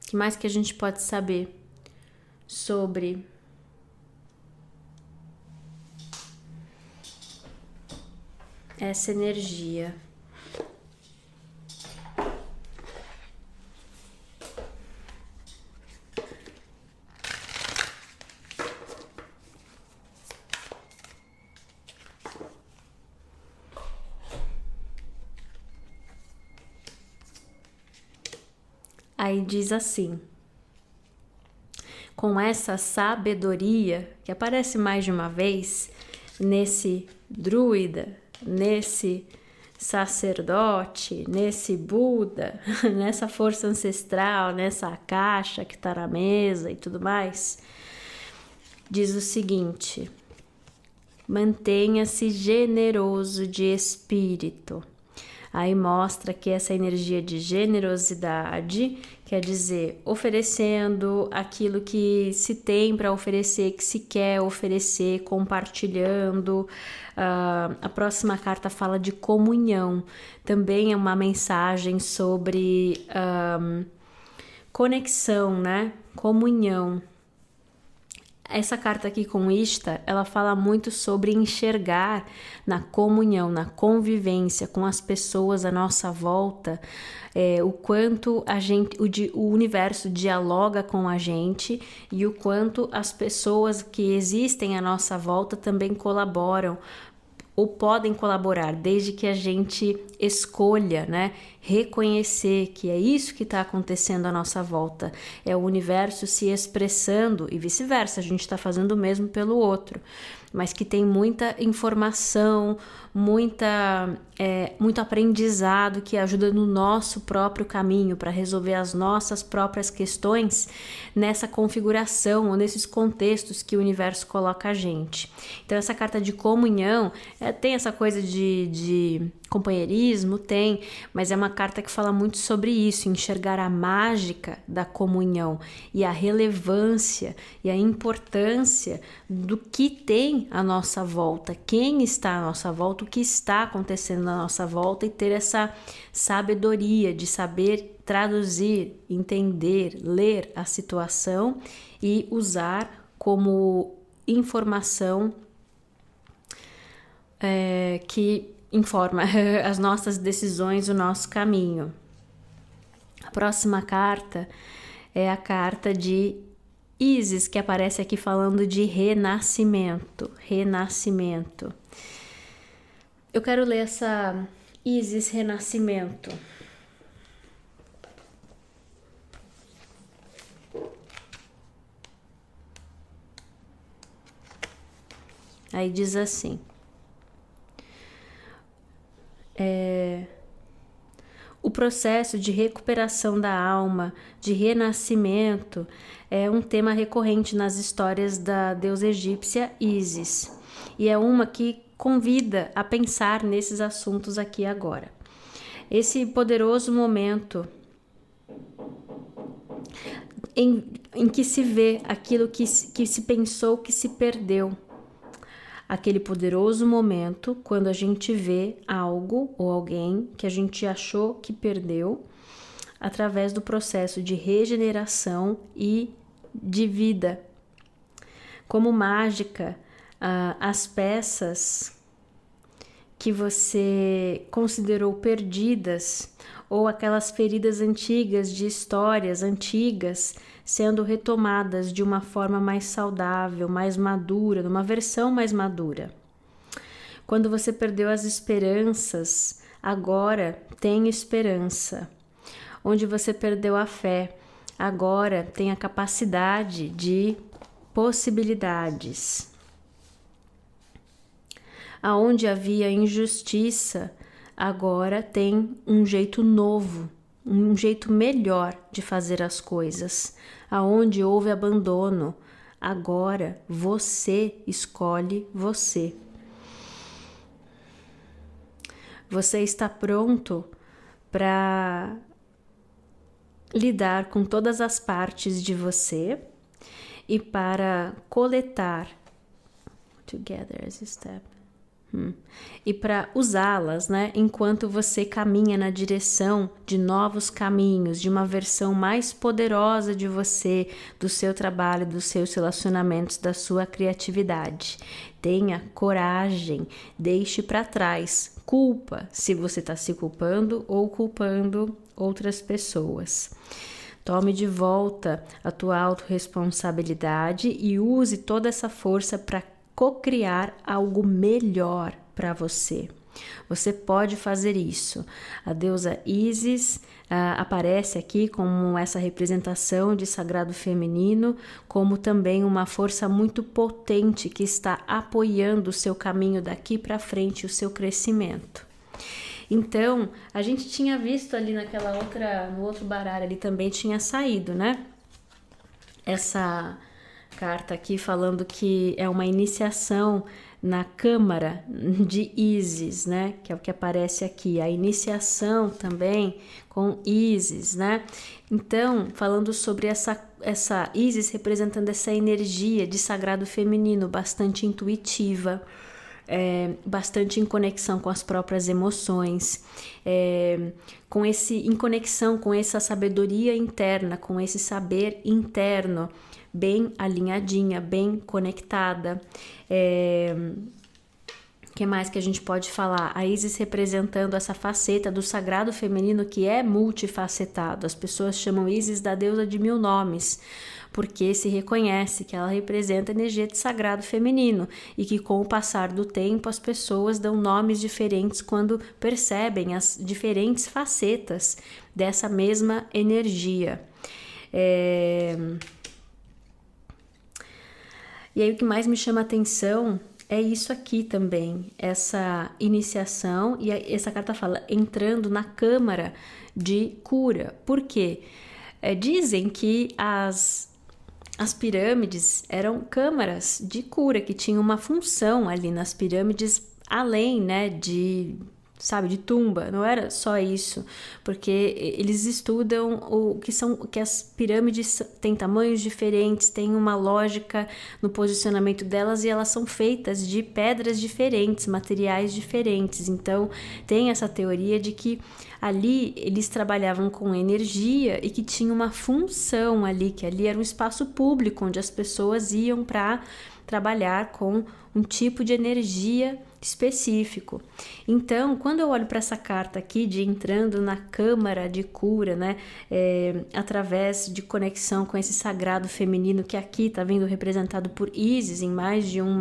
Speaker 1: O que mais que a gente pode saber sobre essa energia? Aí diz assim: com essa sabedoria, que aparece mais de uma vez nesse druida, nesse sacerdote, nesse Buda, nessa força ancestral, nessa caixa que está na mesa e tudo mais, diz o seguinte: mantenha-se generoso de espírito. Aí mostra que essa energia de generosidade quer dizer oferecendo aquilo que se tem para oferecer, que se quer oferecer, compartilhando. A próxima carta fala de comunhão. Também é uma mensagem sobre conexão, né? Comunhão. Essa carta aqui com Ishtar, ela fala muito sobre enxergar na comunhão, na convivência com as pessoas à nossa volta, o quanto o universo dialoga com a gente e o quanto as pessoas que existem à nossa volta também colaboram ou podem colaborar, desde que a gente escolha, né, reconhecer que é isso que está acontecendo à nossa volta, é o universo se expressando e vice-versa, a gente está fazendo o mesmo pelo outro, mas que tem muita informação, muito aprendizado que ajuda no nosso próprio caminho para resolver as nossas próprias questões nessa configuração ou nesses contextos que o universo coloca a gente. Então essa carta de comunhão tem essa coisa de companheirismo, tem, mas é uma carta que fala muito sobre isso, enxergar a mágica da comunhão e a relevância e a importância do que tem à nossa volta, quem está à nossa volta, o que está acontecendo à nossa volta e ter essa sabedoria de saber traduzir, entender, ler a situação e usar como informação que informa as nossas decisões, o nosso caminho. A próxima carta é a carta de Isis, que aparece aqui falando de renascimento. Renascimento. Eu quero ler essa Isis Renascimento. Aí diz assim: o processo de recuperação da alma, de renascimento, é um tema recorrente nas histórias da deusa egípcia Ísis. E é uma que convida a pensar nesses assuntos aqui agora. Esse poderoso momento em que se vê aquilo que se pensou que se perdeu. Aquele poderoso momento quando a gente vê algo ou alguém que a gente achou que perdeu através do processo de regeneração e de vida. Como mágica, as peças que você considerou perdidas ou aquelas feridas antigas de histórias antigas sendo retomadas de uma forma mais saudável, mais madura, numa versão mais madura. Quando você perdeu as esperanças, agora tem esperança. Onde você perdeu a fé, agora tem a capacidade de possibilidades. Aonde havia injustiça, agora tem um jeito novo um jeito melhor de fazer as coisas. Aonde houve abandono, agora você escolhe você. Você está pronto para lidar com todas as partes de você e para coletar together as a step. E para usá-las, né, enquanto você caminha na direção de novos caminhos, de uma versão mais poderosa de você, do seu trabalho, dos seus relacionamentos, da sua criatividade. Tenha coragem, deixe para trás culpa, se você está se culpando ou culpando outras pessoas. Tome de volta a tua autorresponsabilidade e use toda essa força para co-criar algo melhor para você. Você pode fazer isso. A deusa Ísis aparece aqui como essa representação de sagrado feminino, como também uma força muito potente que está apoiando o seu caminho daqui para frente, o seu crescimento. Então, a gente tinha visto ali no outro baralho ali também tinha saído, né? Essa carta aqui falando que é uma iniciação na câmara de Ísis, né? Que é o que aparece aqui, a iniciação também com Ísis, né? Então, falando sobre essa Ísis representando essa energia de sagrado feminino, bastante intuitiva, bastante em conexão com as próprias emoções, em conexão com essa sabedoria interna, com esse saber interno, bem alinhadinha, bem conectada. Que mais que a gente pode falar? A Ísis representando essa faceta do sagrado feminino que é multifacetado. As pessoas chamam Ísis da deusa de 1000 nomes, porque se reconhece que ela representa a energia de sagrado feminino e que com o passar do tempo as pessoas dão nomes diferentes quando percebem as diferentes facetas dessa mesma energia. E aí o que mais me chama a atenção é isso aqui também, essa iniciação, e essa carta fala entrando na câmara de cura. Por quê? Dizem que as pirâmides eram câmaras de cura, que tinham uma função ali nas pirâmides, além, né, de tumba. Não era só isso, porque eles estudam que as pirâmides têm tamanhos diferentes, têm uma lógica no posicionamento delas e elas são feitas de pedras diferentes, materiais diferentes. Então tem essa teoria de que ali eles trabalhavam com energia e que tinha uma função ali, que ali era um espaço público onde as pessoas iam para trabalhar com um tipo de energia específico. Então, quando eu olho para essa carta aqui de entrando na câmara de cura, né, através de conexão com esse sagrado feminino que aqui está vindo representado por Ísis em mais de um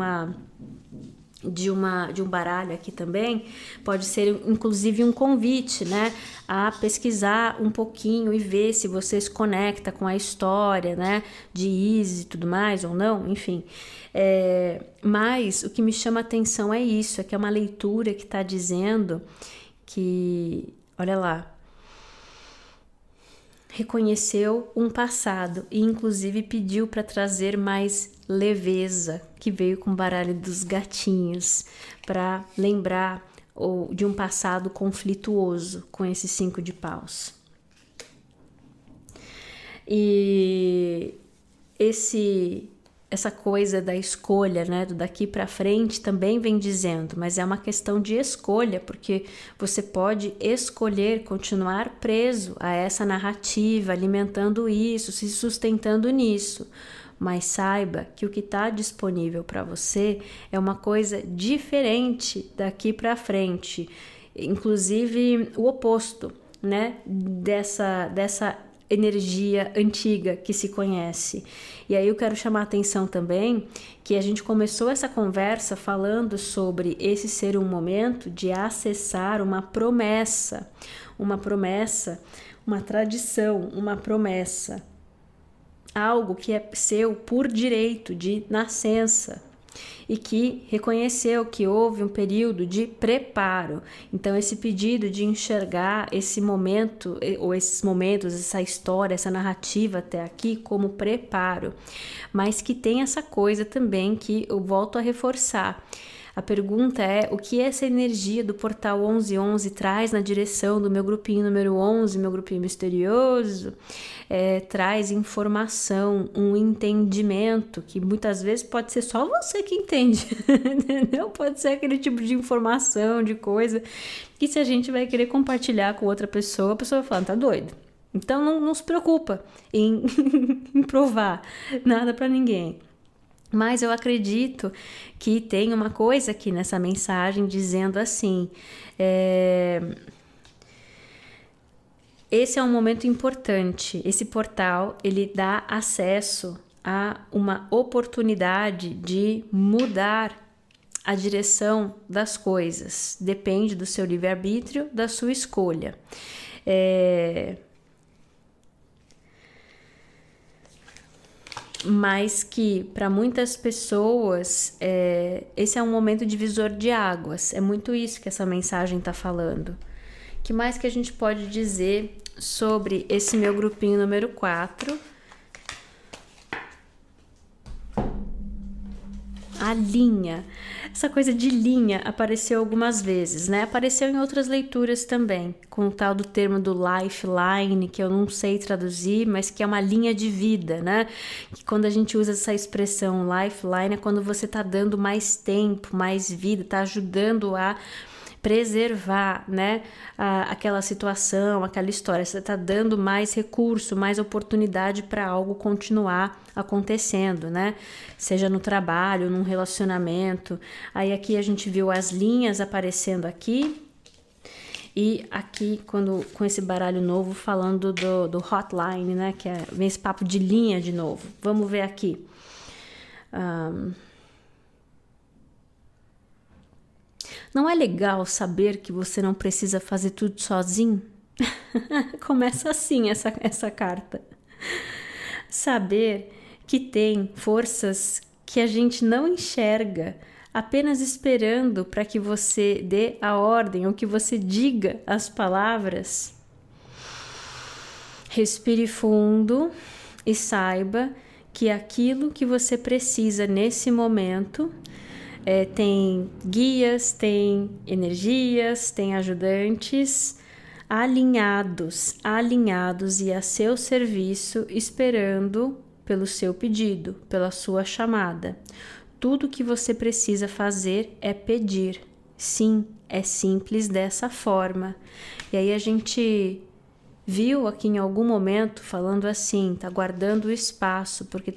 Speaker 1: baralho aqui também, pode ser inclusive um convite, né, a pesquisar um pouquinho e ver se você se conecta com a história, né, de Ísis e tudo mais ou não, enfim. Mas o que me chama a atenção é isso, é que é uma leitura que está dizendo que, olha lá, reconheceu um passado e inclusive pediu para trazer mais leveza, que veio com o baralho dos gatinhos, para lembrar de um passado conflituoso com esse 5 de paus. E essa coisa da escolha, né, do daqui para frente também vem dizendo, mas é uma questão de escolha, porque você pode escolher continuar preso a essa narrativa, alimentando isso, se sustentando nisso, mas saiba que o que está disponível para você é uma coisa diferente daqui para frente, inclusive o oposto, né, dessa energia antiga que se conhece. E aí eu quero chamar a atenção também que a gente começou essa conversa falando sobre esse ser um momento de acessar uma promessa, uma tradição, uma promessa, algo que é seu por direito de nascença. e que reconheceu que houve um período de preparo. Então, esse pedido de enxergar esse momento, ou esses momentos, essa história, essa narrativa até aqui como preparo, mas que tem essa coisa também que eu volto a reforçar. A pergunta é: o que essa energia do portal 1111 traz na direção do meu grupinho número 11, meu grupinho misterioso? Traz informação, um entendimento, que muitas vezes pode ser só você que entende, entendeu? Pode ser aquele tipo de informação, de coisa, que se a gente vai querer compartilhar com outra pessoa, a pessoa vai falar: tá doido? Então não se preocupa em, em provar nada para ninguém. Mas eu acredito que tem uma coisa aqui nessa mensagem dizendo assim: esse é um momento importante. Esse portal, ele dá acesso a uma oportunidade de mudar a direção das coisas. Depende do seu livre-arbítrio, da sua escolha. Mas que para muitas pessoas esse é um momento divisor de águas. É muito isso que essa mensagem está falando. O que mais que a gente pode dizer sobre esse meu grupinho número 4? A linha. Essa coisa de linha apareceu algumas vezes, né? Apareceu em outras leituras também, com o tal do termo do lifeline, que eu não sei traduzir, mas que é uma linha de vida, né? Que quando a gente usa essa expressão lifeline é quando você tá dando mais tempo, mais vida, tá ajudando a preservar, né, aquela situação, aquela história. Você está dando mais recurso, mais oportunidade para algo continuar acontecendo, né? Seja no trabalho, num relacionamento. Aí aqui a gente viu as linhas aparecendo aqui. E aqui, com esse baralho novo, falando do hotline, né? Que vem esse papo de linha de novo. Vamos ver aqui. Não é legal saber que você não precisa fazer tudo sozinho? Começa assim essa carta. Saber que tem forças que a gente não enxerga, apenas esperando para que você dê a ordem ou que você diga as palavras. Respire fundo e saiba que aquilo que você precisa nesse momento tem guias, tem energias, tem ajudantes alinhados e a seu serviço, esperando pelo seu pedido, pela sua chamada. Tudo que você precisa fazer é pedir. Sim, é simples dessa forma. E aí a gente viu aqui em algum momento falando assim, tá guardando o espaço, porque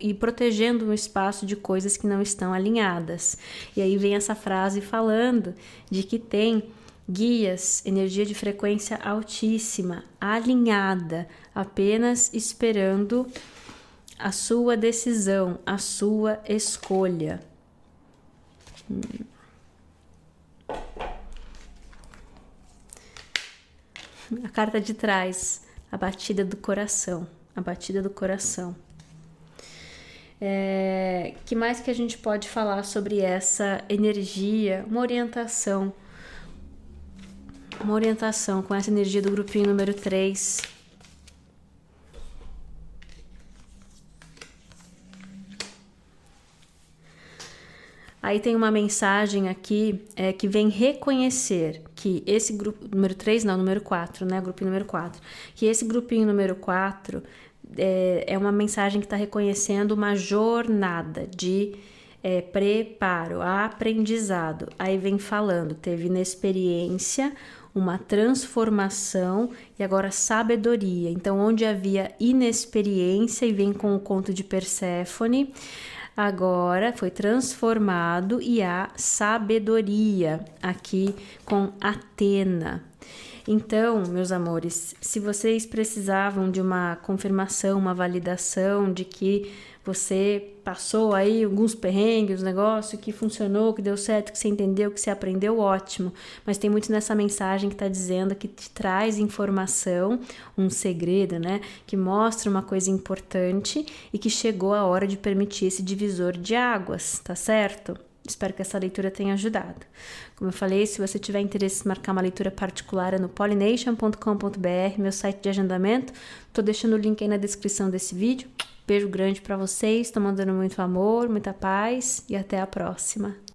Speaker 1: e protegendo um espaço de coisas que não estão alinhadas. E aí vem essa frase falando de que tem guias, energia de frequência altíssima, alinhada, apenas esperando a sua decisão, a sua escolha. A carta de trás, a batida do coração, a batida do coração. Que mais que a gente pode falar sobre essa energia? Uma orientação com essa energia do grupinho número 3. Aí tem uma mensagem aqui que vem reconhecer que esse grupo, número 3 não, número 4, né, grupinho número 4, que esse grupinho número 4 é uma mensagem que está reconhecendo uma jornada de preparo, aprendizado. Aí vem falando, teve inexperiência, uma transformação e agora sabedoria. Então, onde havia inexperiência, e vem com o conto de Perséfone, agora foi transformado e há sabedoria aqui com Atena. Então, meus amores, se vocês precisavam de uma confirmação, uma validação de que você passou aí alguns perrengues, negócio que funcionou, que deu certo, que você entendeu, que você aprendeu, ótimo. Mas tem muito nessa mensagem que está dizendo que te traz informação, um segredo, né? Que mostra uma coisa importante e que chegou a hora de permitir esse divisor de águas, tá certo? Espero que essa leitura tenha ajudado. Como eu falei, se você tiver interesse em marcar uma leitura particular, é no pollination.com.br, meu site de agendamento. Tô deixando o link aí na descrição desse vídeo. Beijo grande para vocês, tô mandando muito amor, muita paz e até a próxima.